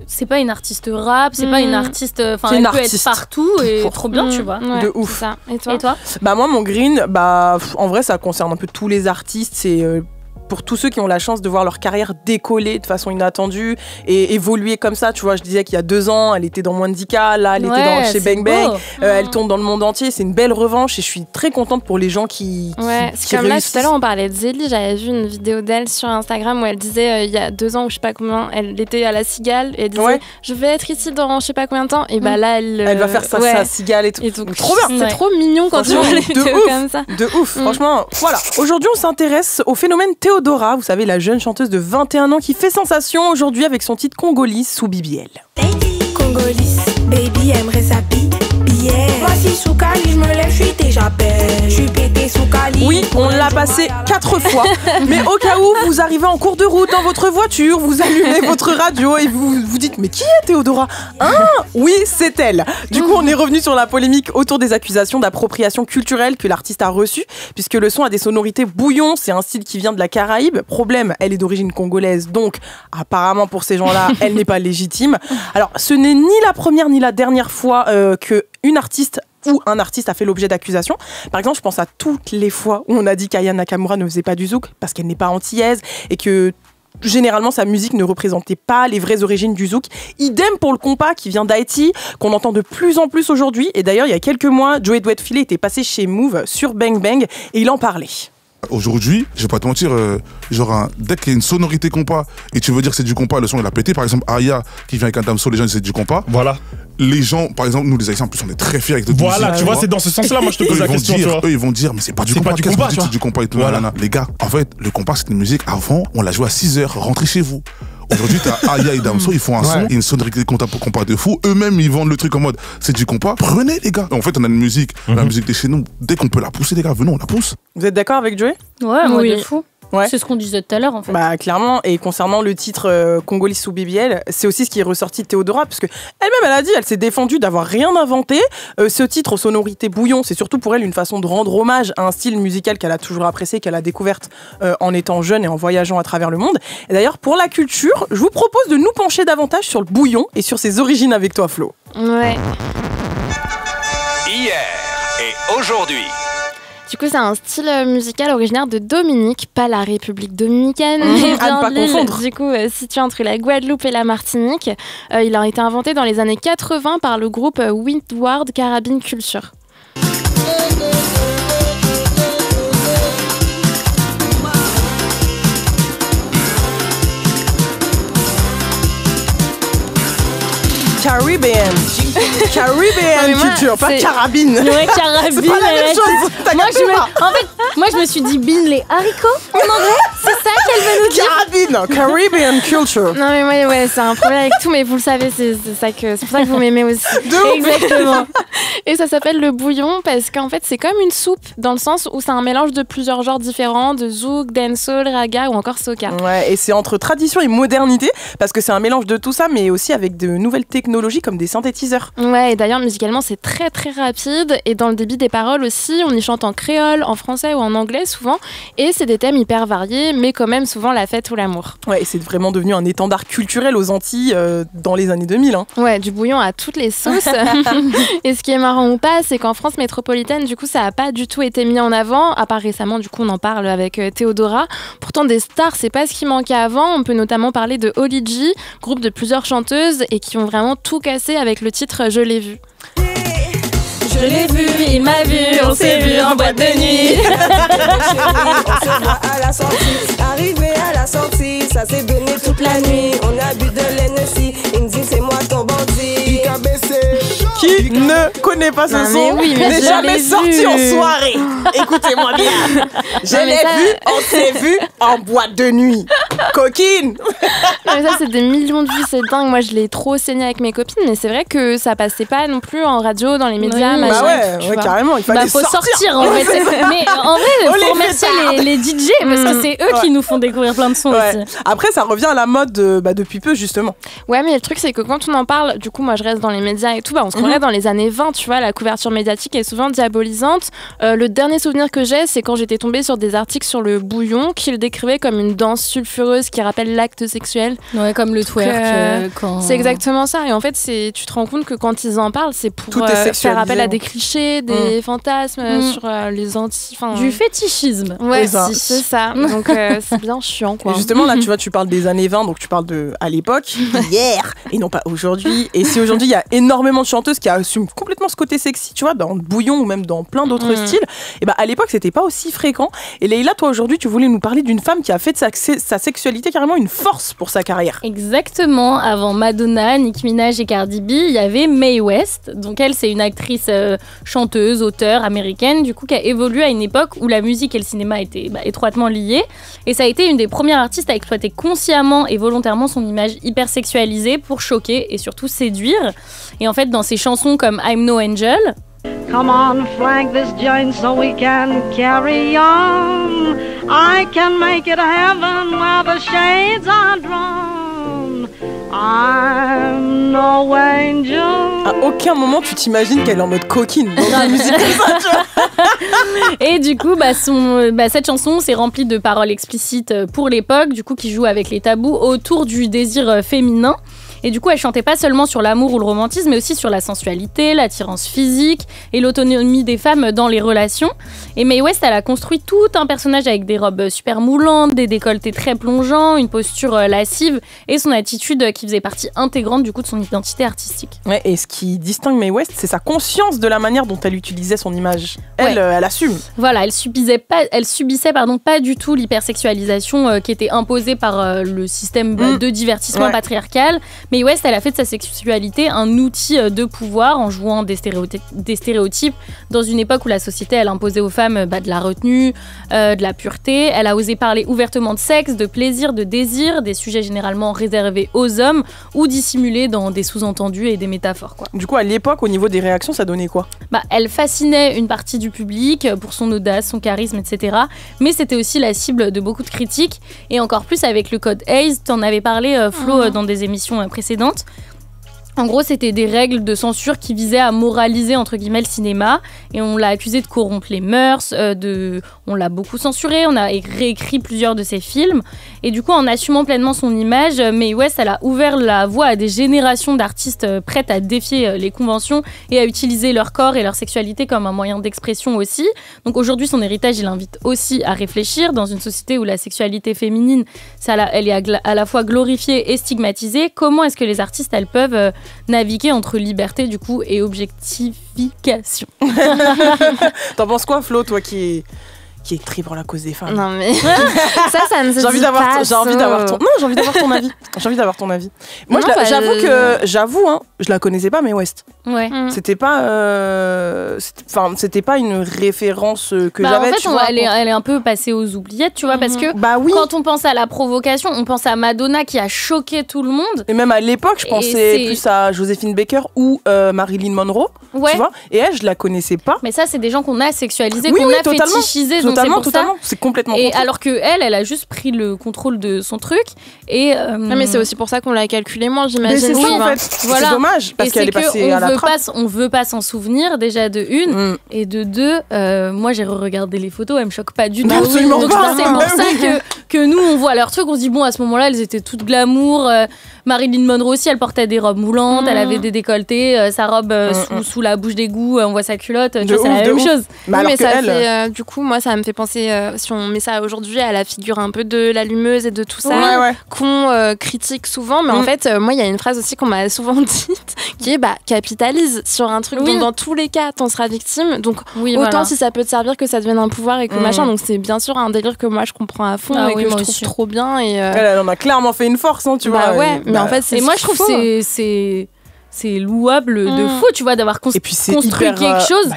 C'est pas une artiste rap, c'est pas une artiste. Enfin, elle peut être partout et trop bien, tu vois. Ouais, de ouf. Ça. Et toi Bah moi, mon green, bah en vrai, ça concerne un peu tous les artistes. C'est pour tous ceux qui ont la chance de voir leur carrière décoller de façon inattendue et évoluer comme ça. Tu vois, je disais qu'il y a 2 ans, elle était dans moins de 10K, là, elle était chez Bang Bang. Elle tourne dans le monde entier. C'est une belle revanche et je suis très contente pour les gens qui c'est comme réussissent. Là, tout à l'heure, on parlait de Zélie. J'avais vu une vidéo d'elle sur Instagram où elle disait il y a 2 ans ou je sais pas combien, elle était à la Cigale et elle disait je vais être ici dans je sais pas combien de temps. Et bah là, elle va faire sa Cigale et tout. Donc, trop bien. C'est trop mignon quand tu vois les vidéos comme ça. De ouf. Franchement, voilà. Aujourd'hui, on s'intéresse au phénomène Théodora. Vous savez, la jeune chanteuse de 21 ans qui fait sensation aujourd'hui avec son titre Congolais sous BBL. Congolais, baby aimerait sa billet. Voici sous Cali, je me lève, je suis déjà belle. Je suis pété sous Cali. Oui, on l'a passé 4 fois. Mais au cas où vous arrivez en cours de route dans votre voiture, vous allumez votre radio et vous vous dites mais qui est Théodora ? Oui, c'est elle. Du coup, on est revenu sur la polémique autour des accusations d'appropriation culturelle que l'artiste a reçues, puisque le son a des sonorités bouillon, c'est un style qui vient de la Caraïbe. Problème, elle est d'origine congolaise, donc apparemment pour ces gens-là, elle n'est pas légitime. Alors, ce n'est ni la première ni la dernière fois que une artiste ou un artiste a fait l'objet d'accusations. Par exemple, je pense à toutes les fois où on a dit qu'Aya Nakamura ne faisait pas du zouk parce qu'elle n'est pas antillaise et que généralement sa musique ne représentait pas les vraies origines du zouk. Idem pour le compas qui vient d'Haïti, qu'on entend de plus en plus aujourd'hui. Et d'ailleurs, il y a quelques mois, Joey Douet-Filet était passé chez Move sur Bang Bang et il en parlait. Aujourd'hui, je vais pas te mentir, dès qu'il y a une sonorité compas et tu veux dire que c'est du compas, le son il a pété. Par exemple, Aya qui vient avec un damso, les gens disent c'est du compas. Voilà. Les gens, par exemple, nous les Haïtiens, en plus, on est très fiers avec notre musique. Voilà, tu vois, c'est dans ce sens-là, moi je te pose la question. Eux, ils vont dire, mais c'est pas du compas, c'est du compas et tout. Voilà. Les gars, en fait, le compas, c'est une musique, avant, on l'a joué à 6h, rentrez chez vous. Aujourd'hui, t'as Aya et Damso, ils font un son, une sonorité compas de fou. Eux-mêmes, ils vendent le truc en mode, c'est du compas. Prenez, les gars. En fait, on a une musique, la musique de chez nous. Dès qu'on peut la pousser, les gars, venons, on la pousse. Vous êtes d'accord avec Joey ? Ouais, moi de fou. Ouais. C'est ce qu'on disait tout à l'heure en fait. Bah clairement, et concernant le titre Congolais sous BBL, c'est aussi ce qui est ressorti de Théodora, parce que elle-même elle a dit, elle s'est défendue d'avoir rien inventé. Ce titre aux sonorités bouillon, c'est surtout pour elle une façon de rendre hommage à un style musical qu'elle a toujours apprécié, qu'elle a découverte en étant jeune et en voyageant à travers le monde. Et d'ailleurs, pour la culture, je vous propose de nous pencher davantage sur le bouillon et sur ses origines avec toi, Flo. Ouais. Hier et aujourd'hui. Du coup, c'est un style musical originaire de Dominique, pas la République dominicaine, mais bien de l'île, du coup, situé entre la Guadeloupe et la Martinique. Il a été inventé dans les années 80 par le groupe Windward Caribbean Culture. Caribbean culture, pas carabine. Ouais, carabine. C'est pas la même chose. Moi, je me suis dit bean, les haricots en anglais. C'est ça qu'elle veut nous dire. Caribbean culture. Non mais ouais, c'est un problème avec tout, mais vous le savez, c'est pour ça que vous m'aimez aussi. Exactement. Et ça s'appelle le bouillon parce qu'en fait, c'est comme une soupe dans le sens où c'est un mélange de plusieurs genres différents, de zouk, dancehall, raga ou encore soca. Ouais, et c'est entre tradition et modernité parce que c'est un mélange de tout ça, mais aussi avec de nouvelles technologies comme des synthétiseurs. Ouais, et d'ailleurs musicalement c'est très très rapide et dans le débit des paroles aussi, on y chante en créole, en français ou en anglais souvent, et c'est des thèmes hyper variés, l'amitié, mais quand même souvent la fête ou l'amour. Ouais, et c'est vraiment devenu un étendard culturel aux Antilles dans les années 2000. Hein. Ouais, du bouillon à toutes les sauces. Et ce qui est marrant ou pas, c'est qu'en France métropolitaine, du coup, ça n'a pas du tout été mis en avant, à part récemment, du coup, on en parle avec Théodora. Pourtant, des stars, c'est pas ce qui manquait avant. On peut notamment parler de Holly G, groupe de plusieurs chanteuses et qui ont vraiment tout cassé avec le titre Je l'ai vu. Je l'ai vu, il m'a vu, on s'est vu en boîte de nuit. On se voit à la sortie, arrivé à la sortie, ça s'est donné toute la nuit. On a bu de l'Hennessy, il me dit c'est moi ton bandit. Qui ne connaît pas ce son n'est jamais sorti en soirée. Écoutez-moi bien. Je l'ai vu, on s'est vu en boîte de nuit. Coquine. Non, mais ça, c'est des millions de vues, c'est dingue. Moi, je l'ai trop saigné avec mes copines, mais c'est vrai que ça passait pas non plus en radio, dans les médias. Oui, bah ouais, carrément, il fallait faut sortir en fait. Mais en vrai, il faut remercier les DJ parce que c'est eux qui nous font découvrir plein de sons aussi. Après, ça revient à la mode depuis peu, justement. Ouais, mais le truc, c'est que quand on en parle, du coup, moi, je reste dans les médias et tout, on se croirait dans les années 20, tu vois, la couverture médiatique est souvent diabolisante. Le dernier souvenir que j'ai, c'est quand j'étais tombée sur des articles sur le bouillon qui le décrivaient comme une danse sulfureuse qui rappelle l'acte sexuel. Ouais, comme le twerk. C'est exactement ça. Et en fait, tu te rends compte que quand ils en parlent, c'est pour faire appel à des clichés, des fantasmes sur les anti... Du fétichisme. Ouais, c'est ça. Donc, c'est bien chiant, quoi. Et justement, là, tu vois, tu parles des années 20, donc tu parles de à l'époque, hier, et non pas aujourd'hui. Et si aujourd'hui, il y a énormément de chanteuses qui assument complètement ce côté sexy, tu vois, dans le bouillon ou même dans plein d'autres styles, et à l'époque, c'était pas aussi fréquent. Et Leïla, toi, aujourd'hui, tu voulais nous parler d'une femme qui a fait de sa sexualité carrément une force pour sa carrière. Exactement. Avant Madonna, Nicki Minaj et Cardi B, il y avait Mae West. Donc elle, c'est une actrice chanteuse, auteure américaine, du coup, qui a évolué à une époque où la musique et le cinéma étaient étroitement liés. Et ça a été une des premières artistes à exploiter consciemment et volontairement son image hyper sexualisée pour choquer et surtout séduire. Et en fait, dans ses chansons comme I'm No Angel, Come on, flank this joint so we can carry on. I can make it heaven where the shades are drawn. I'm no angel. À aucun moment tu t'imagines qu'elle est en mode coquine dans la musique comme ça, tu vois. Et du coup, cette chanson, c'est remplie de paroles explicites pour l'époque, du coup, qui joue avec les tabous autour du désir féminin. Et du coup, elle chantait pas seulement sur l'amour ou le romantisme, mais aussi sur la sensualité, l'attirance physique et l'autonomie des femmes dans les relations. Et Mae West, elle a construit tout un personnage avec des robes super moulantes, des décolletés très plongeants, une posture lascive et son attitude qui faisait partie intégrante du coup de son identité artistique. Ouais, et ce qui distingue Mae West, c'est sa conscience de la manière dont elle utilisait son image. Elle assume. Voilà, elle subissait pas du tout l'hypersexualisation qui était imposée par le système de divertissement patriarcal. Mae West, elle a fait de sa sexualité un outil de pouvoir en jouant des stéréotypes dans une époque où la société, elle imposait aux femmes de la retenue, de la pureté. Elle a osé parler ouvertement de sexe, de plaisir, de désir, des sujets généralement réservés aux hommes ou dissimulés dans des sous-entendus et des métaphores, quoi. Du coup, à l'époque, au niveau des réactions, ça donnait quoi ? Elle fascinait une partie du public pour son audace, son charisme, etc. Mais c'était aussi la cible de beaucoup de critiques. Et encore plus avec le code Hays, t'en avais parlé, Flo, dans des émissions précédentes. En gros, c'était des règles de censure qui visaient à moraliser, entre guillemets, le cinéma. Et on l'a accusé de corrompre les mœurs, on l'a beaucoup censuré, on a réécrit plusieurs de ses films. Et du coup, en assumant pleinement son image, Mae West, elle a ouvert la voie à des générations d'artistes prêtes à défier les conventions et à utiliser leur corps et leur sexualité comme un moyen d'expression aussi. Donc aujourd'hui, son héritage, il invite aussi à réfléchir dans une société où la sexualité féminine, elle est à la fois glorifiée et stigmatisée. Comment est-ce que les artistes, elles peuvent naviguer entre liberté du coup et objectification? T'en penses quoi, Flo, toi qui écrit pour la cause des femmes? Non mais ça ne se dit pas. J'ai envie d'avoir ton avis. J'ai envie d'avoir ton avis. Moi, j'avoue, je la connaissais pas, Mae West. Ouais. C'était pas une référence que j'avais. En fait, tu vois, elle est un peu passée aux oubliettes, tu vois, parce que quand on pense à la provocation, on pense à Madonna qui a choqué tout le monde. Et même à l'époque, je pensais plus à Joséphine Baker ou Marilyn Monroe, tu vois. Et elle, je la connaissais pas. Mais ça, c'est des gens qu'on a sexualisés, qu'on a fétichisés. Donc totalement. C'est complètement. Et alors que elle a juste pris le contrôle de son truc. Et non, mais c'est aussi pour ça qu'on l'a calculé moins, j'imagine. Mais c'est ça, en fait. Voilà. C'est dommage parce qu'elle est passée à la trappe. On veut pas s'en souvenir déjà de une et de deux. Moi, j'ai regardé les photos, elles me choquent pas du tout. Absolument donc pas. C'est pour ça que nous, on voit leur truc, on se dit bon, à ce moment-là, elles étaient toutes glamour. Marilyn Monroe aussi, elle portait des robes moulantes, elle avait des décolletés, sa robe sous la bouche d'égout, on voit sa culotte, tu vois, c'est la même chose. Mais ça fait, du coup, moi, ça me fait penser, si on met ça aujourd'hui, à la figure un peu de l'allumeuse et de tout ça, qu'on critique souvent. Mais en fait, moi, il y a une phrase aussi qu'on m'a souvent dite, qui est capitalise sur un truc dont dans tous les cas, t'en seras victime. Donc, autant si ça peut te servir que ça devienne un pouvoir et que machin. Donc, c'est bien sûr un délire que moi, je comprends à fond et que je trouve trop bien. Et, elle en a clairement fait une force, hein, tu vois. Ouais, mais en fait, c'est moi, je trouve que c'est louable de fou, tu vois, d'avoir construit quelque chose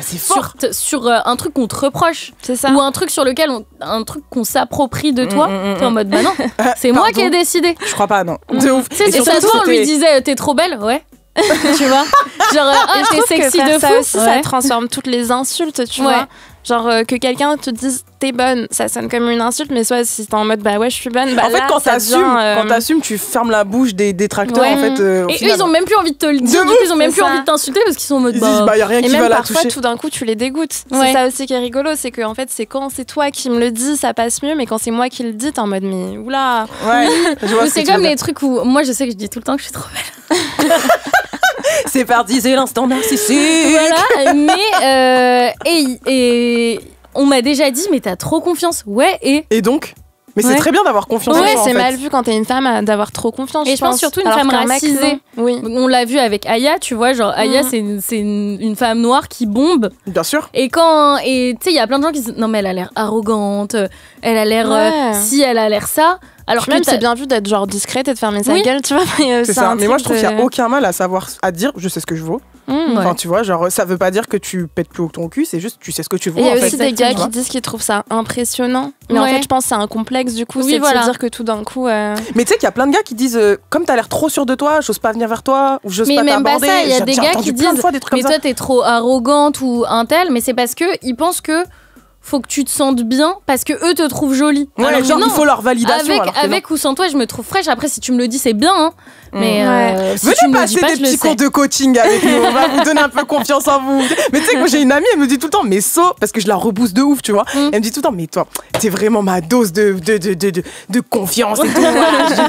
sur un truc qu'on te reproche. C'est ça. Ou un truc sur lequel un truc qu'on s'approprie de toi. T'es en mode, bah non, c'est moi qui ai décidé. Je crois pas, non. De ouf. Et ça se on lui disait, t'es trop belle, ouais. Tu vois, genre, t'es sexy de fou. Ça aussi, ça transforme toutes les insultes, tu vois. Genre que quelqu'un te dise t'es bonne, ça sonne comme une insulte, mais soit si t'es en mode bah ouais je suis bonne, bah en fait là, quand t'assumes, tu fermes la bouche des détracteurs en fait. Et eux ils ont même plus envie de te le dire, du coup ils ont même plus envie de t'insulter parce qu'ils sont en mode y a rien qui va la toucher. Et même parfois tout d'un coup tu les dégoûtes. C'est ça aussi qui est rigolo, c'est que en fait c'est quand c'est toi qui me le dis ça passe mieux, mais quand c'est moi qui le dis t'es en mode mais oula. Ouais. C'est comme les trucs où moi je sais que je dis tout le temps que je suis trop belle. C'est parti, c'est l'instant narcissique. Voilà, mais et on m'a déjà dit mais t'as trop confiance. Ouais, et donc mais c'est très bien d'avoir confiance en toi. Ouais, c'est en fait. Mal vu quand t'es une femme d'avoir trop confiance. Et je pense surtout une femme racisée. Oui. On l'a vu avec Aya, tu vois, genre Aya c'est une femme noire qui bombe. Bien sûr. Et tu sais il y a plein de gens qui disent non mais elle a l'air arrogante, elle a l'air elle a l'air ça. Alors même c'est bien vu d'être genre discrète et de fermer sa gueule, tu vois. C'est ça. Mais moi je trouve qu'il n'y a aucun mal à dire je sais ce que je vaux. Enfin, tu vois, genre, ça veut pas dire que tu pètes plus haut que ton cul, c'est juste tu sais ce que tu vaux. Il y a aussi des gars qui disent qu'ils trouvent ça impressionnant. Mais en fait, je pense que c'est un complexe du coup, c'est de se dire que tout d'un coup. Mais tu sais qu'il y a plein de gars qui disent comme t'as l'air trop sûr de toi, j'ose pas venir vers toi, ou j'ose pas t'aborder. Il y a des gars qui disent mais toi t'es trop arrogante ou un tel, mais c'est parce qu'ils pensent que faut que tu te sentes bien parce que eux te trouvent jolie. Ouais, alors genre, il faut leur validation. Avec ou sans toi, je me trouve fraîche. Après, si tu me le dis, c'est bien. Hein. Mais si venez tu me passer le dis pas, des petits cours de coaching avec nous. On va vous donner un peu confiance en vous. Mais tu sais, moi j'ai une amie, elle me dit tout le temps, mais parce que je la rebousse de ouf, tu vois. Elle me dit tout le temps, mais toi, t'es vraiment ma dose de confiance et tout.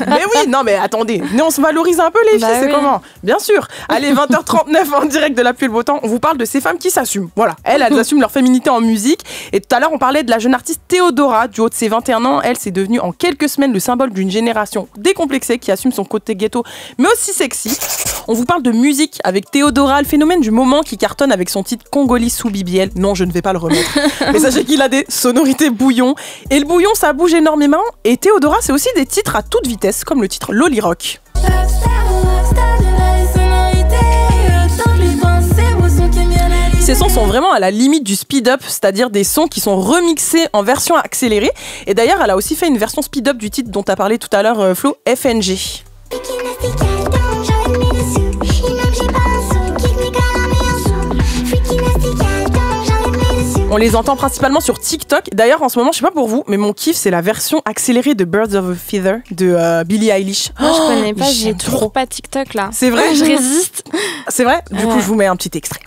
Mais oui, non, mais attendez, on se valorise un peu les filles, c'est comment? Bien sûr. Allez, 20h39 en direct de La Pluie et le Beau Temps. On vous parle de ces femmes qui s'assument. Voilà, elles assument leur féminité en musique. Et tout à l'heure, on parlait de la jeune artiste Théodora, du haut de ses 21 ans. Elle, c'est devenue en quelques semaines le symbole d'une génération décomplexée qui assume son côté ghetto, mais aussi sexy. On vous parle de musique avec Théodora, le phénomène du moment qui cartonne avec son titre Congolais sous BBL. Non, je ne vais pas le remettre. Mais sachez qu'il a des sonorités bouillon. Et le bouillon, ça bouge énormément. Et Théodora, c'est aussi des titres à toute vitesse, comme le titre Loli Rock. Ces sons sont vraiment à la limite du speed-up, c'est-à-dire des sons qui sont remixés en version accélérée. Et d'ailleurs, elle a aussi fait une version speed-up du titre dont tu as parlé tout à l'heure, Flo, FNG. On les entend principalement sur TikTok. D'ailleurs, en ce moment, je sais pas pour vous, mais mon kiff, c'est la version accélérée de Birds of a Feather de Billie Eilish. Moi, je connais pas, j'ai toujours pas TikTok là. C'est vrai, je résiste. C'est vrai. Du coup, je vous mets un petit extrait.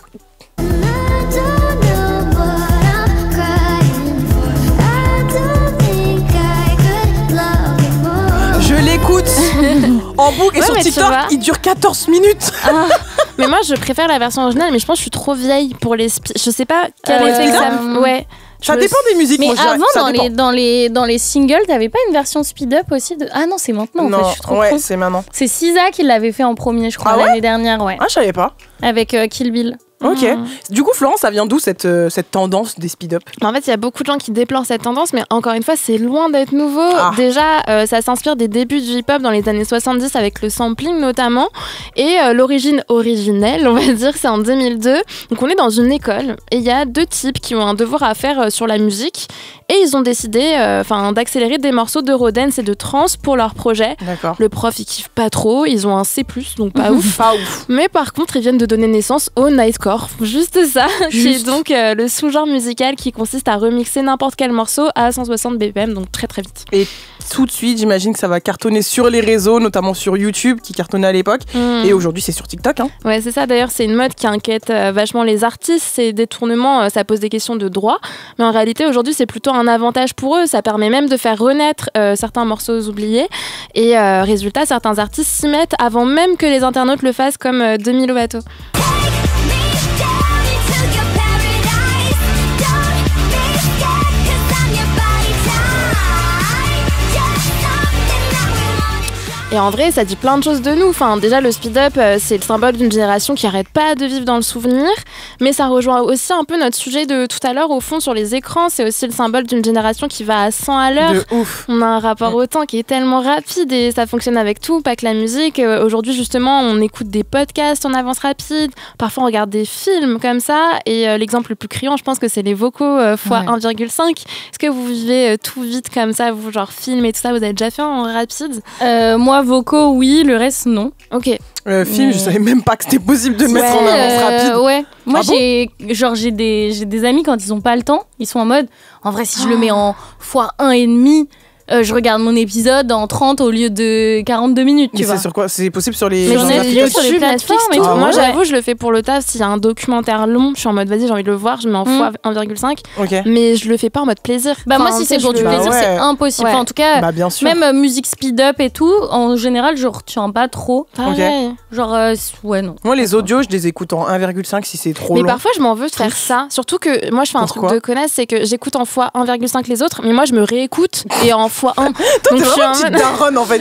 Je l'écoute en boucle et sur TikTok, il dure 14 minutes. Mais moi, je préfère la version originale, mais je pense que je suis trop vieille pour les... Je sais pas quel effet ça... Ouais. Ça dépend des musiques. Mais moi, avant, dans les singles, t'avais pas une version speed-up aussi de... Ah non, c'est maintenant. Non, en fait, je suis trop con. c'est maintenant. C'est SZA qui l'avait fait en premier, je crois, l'année dernière. Ouais. Ah, je savais pas. Avec Kill Bill. Ok. Du coup, Florence, ça vient d'où cette tendance des speed-up? En fait, il y a beaucoup de gens qui déplorent cette tendance, mais encore une fois, c'est loin d'être nouveau. Déjà, ça s'inspire des débuts du hip-hop dans les années 70 avec le sampling notamment. Et l'origine originelle, on va dire, c'est en 2002. Donc, on est dans une école et il y a deux types qui ont un devoir à faire sur la musique. Et ils ont décidé d'accélérer des morceaux d'Eurodance et de trance pour leur projet. D'accord. Le prof, il kiffe pas trop. Ils ont un C+, donc pas ouf. Pas ouf. Mais par contre, ils viennent de donner naissance au Nightcore. Juste ça. Qui est donc le sous-genre musical qui consiste à remixer n'importe quel morceau à 160 BPM, donc très très vite. Et tout de suite, j'imagine que ça va cartonner sur les réseaux, notamment sur YouTube, qui cartonnait à l'époque. Et aujourd'hui, c'est sur TikTok. Hein. Ouais, c'est ça. D'ailleurs, c'est une mode qui inquiète vachement les artistes. Ces détournements, ça pose des questions de droit. Mais en réalité, aujourd'hui, c'est plutôt un avantage pour eux. Ça permet même de faire renaître certains morceaux oubliés. Et résultat, certains artistes s'y mettent avant même que les internautes le fassent, comme Demi Lovato. Et en vrai, ça dit plein de choses de nous. Enfin, déjà, le speed-up, c'est le symbole d'une génération qui arrête pas de vivre dans le souvenir. Mais ça rejoint aussi un peu notre sujet de tout à l'heure, au fond, sur les écrans. C'est aussi le symbole d'une génération qui va à 100 à l'heure. De ouf. On a un rapport au temps qui est tellement rapide et ça fonctionne avec tout, pas que la musique. Aujourd'hui, justement, on écoute des podcasts en avance rapide. Parfois, on regarde des films comme ça. Et l'exemple le plus criant, je pense que c'est les vocaux fois 1,5. Est-ce que vous vivez tout vite comme ça, vous, genre film et tout ça, vous avez déjà fait en rapide? Moi, vocaux, oui, le reste, non. Ok. Film, je savais même pas que c'était possible de le mettre en avance rapide. Ouais. Moi, j'ai des amis, quand ils ont pas le temps, ils sont en mode, en vrai, si je le mets en x1,5, je regarde mon épisode en 30 au lieu de 42 minutes. Mais c'est sur quoi? C'est possible sur les sur les plateformes et tout. Moi, j'avoue, je le fais pour le taf. S'il y a un documentaire long, je suis en mode vas-y, j'ai envie de le voir, je mets en x 1,5. Okay. Mais je le fais pas en mode plaisir. Bah, moi, si c'est pour du plaisir, c'est impossible. Ouais. Enfin, en tout cas, bien sûr. même musique speed-up et tout, en général, je retiens pas trop. Okay. Genre, ouais, non. Moi, les audios, je les écoute en 1,5 si c'est trop long. Mais parfois, je m'en veux de faire ça. Surtout que moi, je fais un truc de connasse, c'est que j'écoute en x 1,5 les autres, mais moi, je me réécoute et en x1. Donc, c'est vraiment une petite daronne en fait.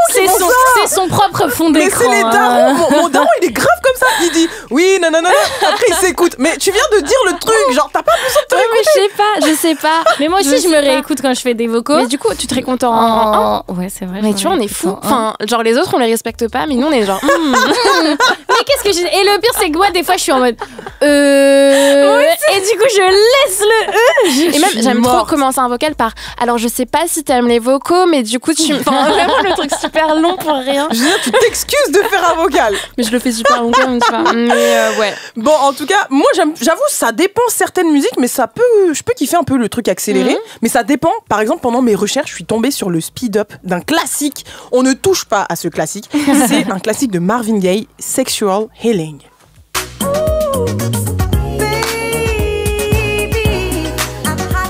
C'est son propre fond d'écran. Mais c'est les darons. Mon daron, il est grave comme ça. Il dit oui, nanana. Après, il s'écoute. Mais tu viens de dire le truc. Genre, t'as pas besoin de te réécouter. Je sais pas. Mais moi aussi, je me réécoute quand je fais des vocaux. Mais du coup, tu te réécoutes en 1. Ouais, c'est vrai. Mais tu vois, on est fous. Enfin, genre, les autres, on les respecte pas, mais nous, on est genre. Mais qu'est-ce que j'ai. Et le pire, c'est que moi, des fois, je suis en mode. Et du coup, je laisse le Et même, j'aime trop commencer un vocal par. Alors, je sais pas si t'aimes les vocaux, mais du coup, Enfin, vraiment le truc super long pour rien. Je veux dire, tu t'excuses de faire un vocal. Mais je le fais super long quand même, tu vois. Mais ouais. Bon, en tout cas, moi, j'avoue, ça dépend certaines musiques, mais je peux kiffer un peu le truc accéléré. Mais ça dépend. Par exemple, pendant mes recherches, je suis tombée sur le speed-up d'un classique. On ne touche pas à ce classique. C'est un classique de Marvin Gaye, Sexual Healing.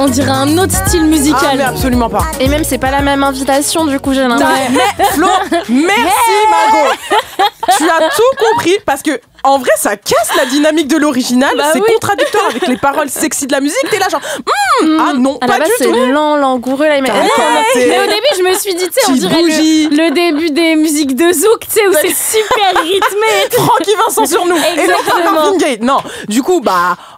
On dirait un autre style musical. Ah, mais absolument pas. Et même, c'est pas la même invitation, du coup, j'ai l'impression. Mais Flo, merci Margot. Tu as tout compris parce que en vrai, ça casse la dynamique de l'original. C'est contradictoire avec les paroles sexy de la musique. T'es là genre, ah non, pas du tout. C'est lent, langoureux. Là, mais au début, je me suis dit, tu sais, on dirait le début des musiques de Zouk, tu sais, où c'est super rythmé. Francky Vincent sur nous. Et non pas Marvin Gaye. Non, du coup,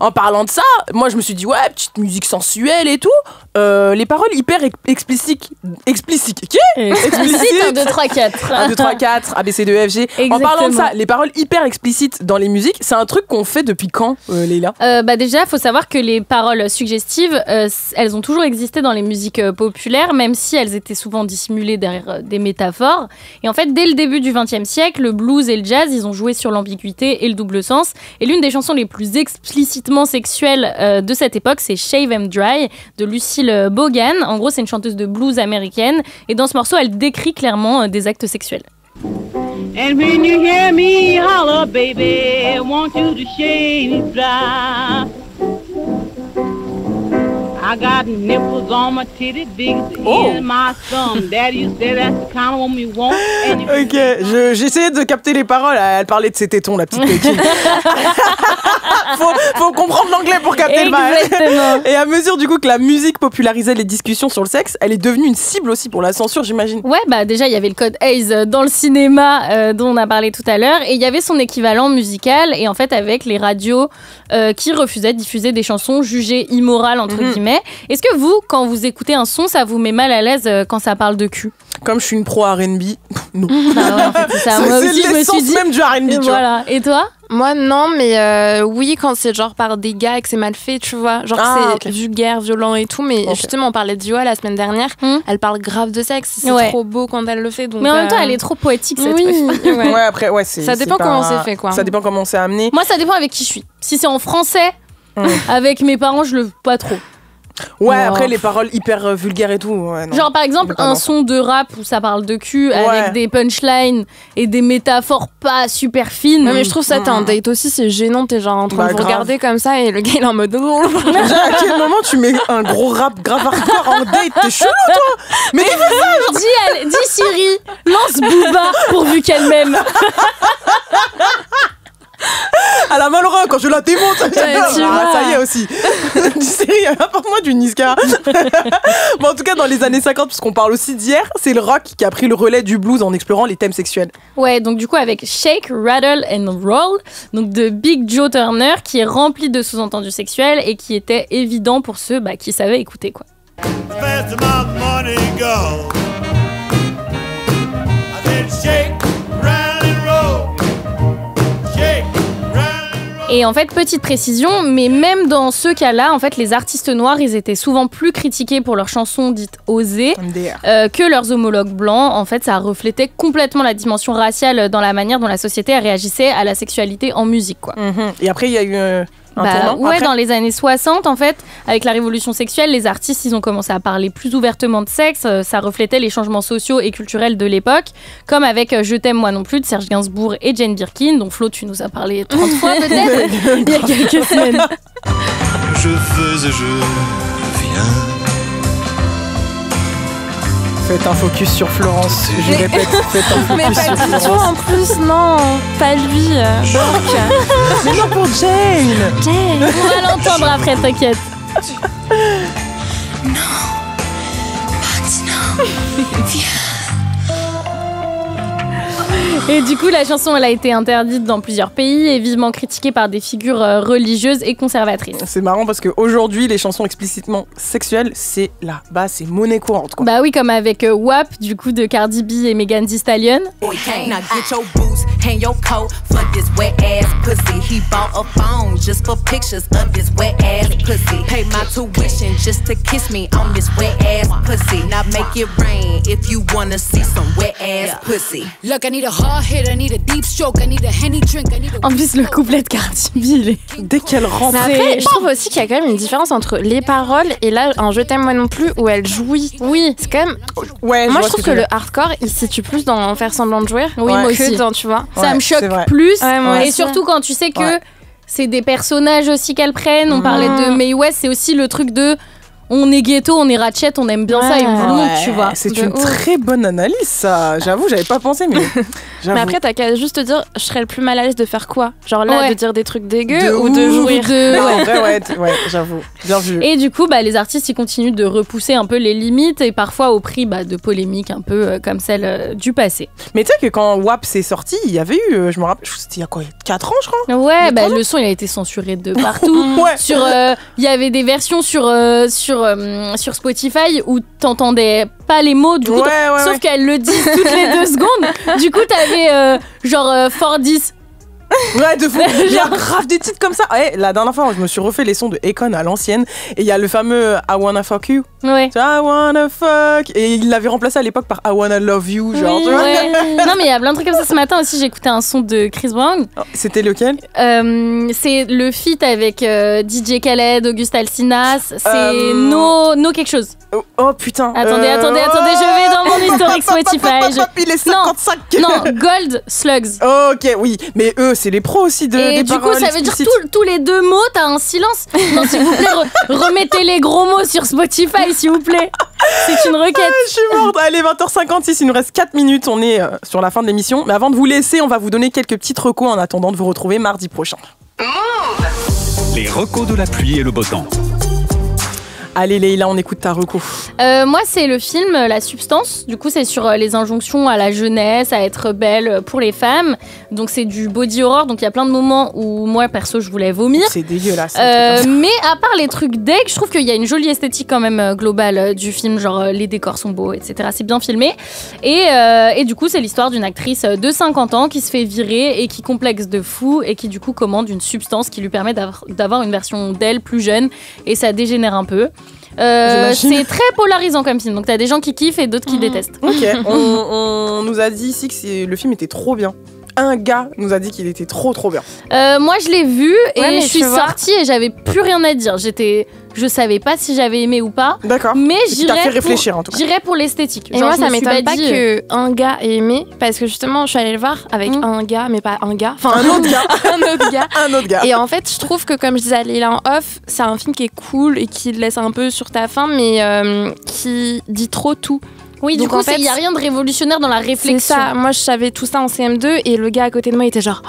en parlant de ça, moi, je me suis dit, ouais, petite musique sensuelle et tout. Les paroles hyper explicites. Explicite. 1, 2, 3, 4. 1, 2, 3, 4, A, B, C, D, E, F, G. Exactement. En parlant de ça, les paroles hyper explicites dans les musiques, c'est un truc qu'on fait depuis quand, Leïla? Déjà, il faut savoir que les paroles suggestives, elles ont toujours existé dans les musiques populaires, même si elles étaient souvent dissimulées derrière des métaphores. Et en fait, dès le début du XXe siècle, le blues et le jazz, ils ont joué sur l'ambiguïté et le double sens. Et l'une des chansons les plus explicitement sexuelles de cette époque, c'est Shave 'Em Dry de Lucille Bogan. En gros, c'est une chanteuse de blues américaine. Et dans ce morceau, elle décrit clairement des actes sexuels. And when you hear me holler, baby, I want you to shave it dry. I got nipples on my titty, big in my thumb. Daddy said that's the kind of woman you want. Ok, j'essayais de capter les paroles. Elle parlait de ses tétons, la petite Becky. faut comprendre l'anglais pour capter le bail. Et à mesure du coup que la musique popularisait les discussions sur le sexe, elle est devenue une cible aussi pour la censure, j'imagine. Ouais, déjà il y avait le code Hays dans le cinéma dont on a parlé tout à l'heure, et il y avait son équivalent musical, et en fait avec les radios qui refusaient de diffuser des chansons jugées immorales entre guillemets. Est-ce que vous, quand vous écoutez un son, ça vous met mal à l'aise quand ça parle de cul? Comme je suis une pro R&B, non. Bah ouais, en fait, c'est ça. Moi aussi, je me suis dit même du R&B, tu voilà. Et toi? Moi, non, mais oui, quand c'est genre par des gars et que c'est mal fait, tu vois. Genre que c'est vulgaire, violent et tout. Mais justement, on parlait d'Ioa la semaine dernière. Elle parle grave de sexe. C'est trop beau quand elle le fait. Donc, mais en même temps, elle est trop poétique, cette meuf. Ouais, après, ça dépend comment c'est fait, quoi. Ça dépend comment c'est amené. Moi, ça dépend avec qui je suis. Si c'est en français, avec mes parents, je le veux pas trop. Ouais, après les paroles hyper vulgaires et tout. Ouais, non. Genre par exemple un son de rap où ça parle de cul avec des punchlines et des métaphores pas super fines. Non mais je trouve ça, t'es en date aussi, c'est gênant, t'es genre en train de regarder comme ça et le gars il est en mode. Déjà, à quel moment tu mets un gros rap grave hardcore en date? T'es chelou toi. Mais dis Siri, lance Booba pourvu qu'elle m'aime. À la Malraux, quand je la démonte, ça y est aussi. Siri, apporte-moi du Niska. Bon, en tout cas, dans les années 50, puisqu'on parle aussi d'hier, c'est le rock qui a pris le relais du blues en explorant les thèmes sexuels. Ouais, donc du coup, avec Shake, Rattle and Roll, donc de Big Joe Turner, qui est rempli de sous-entendus sexuels et qui était évident pour ceux qui savaient écouter, quoi. Et en fait, petite précision, mais même dans ce cas-là, en fait, les artistes noirs, ils étaient souvent plus critiqués pour leurs chansons dites osées que leurs homologues blancs. En fait, ça reflétait complètement la dimension raciale dans la manière dont la société réagissait à la sexualité en musique, quoi. Et après, il y a eu dans les années 60, en fait, avec la révolution sexuelle, les artistes, ils ont commencé à parler plus ouvertement de sexe. Ça reflétait les changements sociaux et culturels de l'époque, comme avec Je t'aime moi non plus de Serge Gainsbourg et Jane Birkin, dont Flo, tu nous as parlé 30 fois peut-être, il y a quelques semaines. Je veux et je viens. Faites un focus sur Florence, je répète, faites un focus sur Florence. Mais pas du tout en plus, non, pas lui. Mais non pour Jane. On va l'entendre après, t'inquiète. Non, maintenant, viens. Et du coup, la chanson, elle a été interdite dans plusieurs pays et vivement critiquée par des figures religieuses et conservatrices. C'est marrant parce qu'aujourd'hui, les chansons explicitement sexuelles, c'est là-bas, c'est monnaie courante, quoi. Bah oui, comme avec WAP, du coup, de Cardi B et Megan Thee Stallion. En plus, le couplet de Cardi B, il est... dès qu'elle rentre. Mais après, je trouve aussi qu'il y a quand même une différence entre les paroles et là, un Je t'aime moi non plus où elle jouit. Oui, c'est quand même. Ouais, moi, je trouve que le hardcore, il se situe plus dans faire semblant de jouer. Oui, moi aussi. Dans, tu vois. Ça me choque plus. Et surtout quand tu sais que c'est des personnages aussi qu'elles prennent. On parlait de Mae West, c'est aussi le truc de. On est ghetto, on est ratchet, on aime bien ça et on monte, tu vois. C'est une très bonne analyse, ça. J'avoue, j'avais pas pensé, mais. Mais après, t'as qu'à juste te dire, je serais le plus mal à l'aise de faire quoi? Genre là, de dire des trucs dégueux ou de jouir. En vrai, j'avoue. Bien vu. Et du coup, les artistes, ils continuent de repousser un peu les limites et parfois au prix de polémiques un peu comme celle du passé. Mais tu sais que quand WAP s'est sorti, il y avait eu, je me rappelle, c'était il y a quoi, 4 ans, je crois? Ouais, le son, il a été censuré de partout. Il y avait des versions sur Spotify où t'entendais pas les mots, du coup, sauf qu'elle le dit toutes les 2 secondes. Du coup, t'avais For This. Ouais, de fou. Il y a grave des titres comme ça. La dernière fois, je me suis refait les sons de Akon à l'ancienne et il y a le fameux I Wanna Fuck You. Ouais. I Wanna Fuck. Et il l'avait remplacé à l'époque par I Wanna Love You. Genre, tu vois. Non, mais il y a plein de trucs comme ça. Ce matin aussi, j'écoutais un son de Chris Brown. C'était lequel? C'est le feat avec DJ Khaled, Auguste Alsinas. C'est No quelque chose. Oh putain. Attendez, je vais dans mon historique Spotify. Il est 55. Non, Gold Slugs. Ok, oui. Mais eux, c'est les pros aussi et du coup, ça veut dire tous les 2 mots, t'as un silence. Non, s'il vous plaît, remettez les gros mots sur Spotify, s'il vous plaît. C'est une requête. Je suis morte. Allez, 20h56, il nous reste 4 minutes. On est sur la fin de l'émission. Mais avant de vous laisser, on va vous donner quelques petites recos en attendant de vous retrouver mardi prochain. Les recos de la pluie et le beau temps. Allez Leïla, on écoute ta reco. Moi, c'est le film La Substance. Du coup, c'est sur les injonctions à la jeunesse, à être belle pour les femmes. Donc, c'est du body horror. Donc, il y a plein de moments où moi, perso, je voulais vomir. C'est dégueulasse. Mais à part les trucs deg, je trouve qu'il y a une jolie esthétique quand même globale du film. Genre, les décors sont beaux, etc. C'est bien filmé. Et du coup, c'est l'histoire d'une actrice de 50 ans qui se fait virer et qui complexe de fou et qui, du coup, commande une substance qui lui permet d'avoir une version d'elle plus jeune. Et ça dégénère un peu. C'est très polarisant comme film, donc t'as des gens qui kiffent et d'autres qui détestent. Ok, on nous a dit ici que le film était trop bien. Un gars nous a dit qu'il était trop bien. Moi je l'ai vu et Ouais, je suis sortie et j'avais plus rien à dire. Je savais pas si j'avais aimé ou pas. D'accord. Mais t'as fait réfléchir en tout cas. J'irais pour l'esthétique. Et genre, moi, je ça me suis m'étonne pas dit, qu'un gars ait aimé, parce que justement, je suis allée le voir avec un gars, mais pas un gars. Enfin, Un autre gars. un autre gars. Un autre gars. Et en fait, je trouve que, comme je disais à Leïla en off, c'est un film qui est cool et qui te laisse un peu sur ta faim, mais qui dit trop tout. Oui, du Donc, coup, en fait, il n'y a rien de révolutionnaire dans la réflexion. C'est ça. Moi, je savais tout ça en CM2 et le gars à côté de moi, il était genre...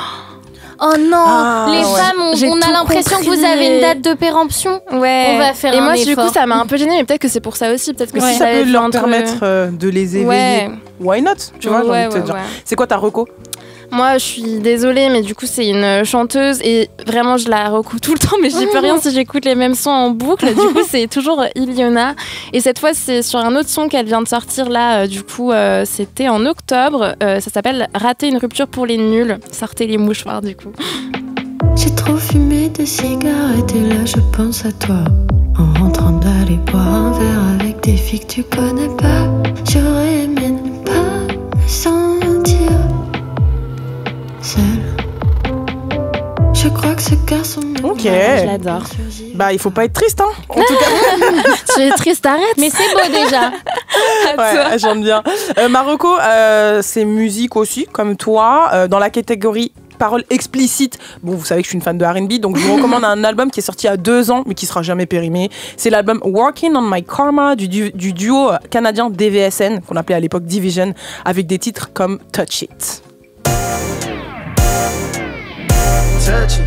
Oh non, les ouais. femmes, J'ai on a tout l'impression que compris. vous avez une date de péremption. Ouais. On va faire et un moi, du effort. coup, ça m'a un peu gênée, mais peut-être que c'est pour ça aussi. Peut-être que Si si ça j'avais peut vu leur entre- permettre de les éveiller. Ouais. Why not? Tu vois, j'ai Ouais, envie de te dire. ouais. C'est quoi ta reco? Moi, je suis désolée, mais du coup, c'est une chanteuse et vraiment, je la recoue tout le temps, mais j'y peux rien si j'écoute les mêmes sons en boucle. Du coup, c'est toujours Iliona. Et cette fois, c'est sur un autre son qu'elle vient de sortir là. Du coup, c'était en octobre. Ça s'appelle Rater une rupture pour les nuls. Sortez les mouchoirs, du coup. J'ai trop fumé des cigarettes et là je pense à toi. En rentrant d'aller boire un verre avec des filles que tu connais pas. J'aurais aimé ne pas me sentir seule. Je crois que ce garçon... Ok. Je l'adore. Bah, il faut pas être triste, hein. En tout cas. Tu es triste, arrête. Mais c'est beau déjà. Ouais, j'aime bien. Marocco, c'est musique aussi, comme toi, dans la catégorie paroles explicites. Bon, vous savez que je suis une fan de R&B, donc je vous recommande un album qui est sorti il y a 2 ans, mais qui sera jamais périmé. C'est l'album Working on My Karma du duo canadien DVSN, qu'on appelait à l'époque Division, avec des titres comme Touch It. Touch it,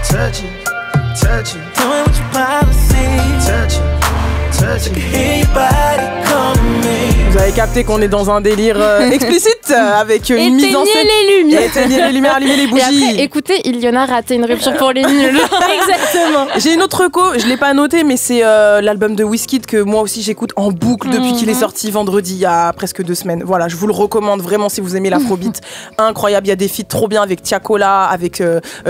touch it, touch it. Doing what your policy. Touch it, touch it. Hear your body calling me. Vous avez capté qu'on est dans un délire explicite avec une mise en scène. Éteignez les lumières. Éteignez les lumières, allumez les Et bougies. après, écoutez, Iliona Rater une rupture pour les nuls. Exactement. J'ai une autre reco, je l'ai pas noté, mais c'est l'album de Wizkid que moi aussi j'écoute en boucle depuis qu'il est sorti vendredi, il y a presque 2 semaines. Voilà, je vous le recommande vraiment si vous aimez l'afrobeat. Incroyable, il y a des feats trop bien avec Tiakola, avec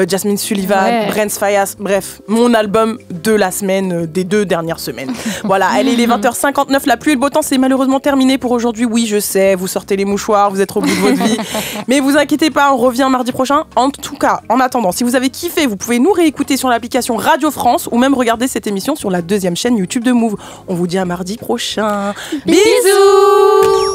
Jasmine Sullivan, Ouais. Brent Fayas, bref, mon album de la semaine, des 2 dernières semaines. Voilà, allez, il est 20h59, la pluie et le beau temps, c'est malheureusement terminé pour aujourd'hui. Oui, je sais, vous sortez les mouchoirs, vous êtes au bout de votre vie. Mais vous inquiétez pas, on revient mardi prochain. En tout cas, en attendant, si vous avez kiffé, vous pouvez nous réécouter sur l'application Radio France ou même regarder cette émission sur la 2e chaîne YouTube de Move. On vous dit à mardi prochain. Bisous.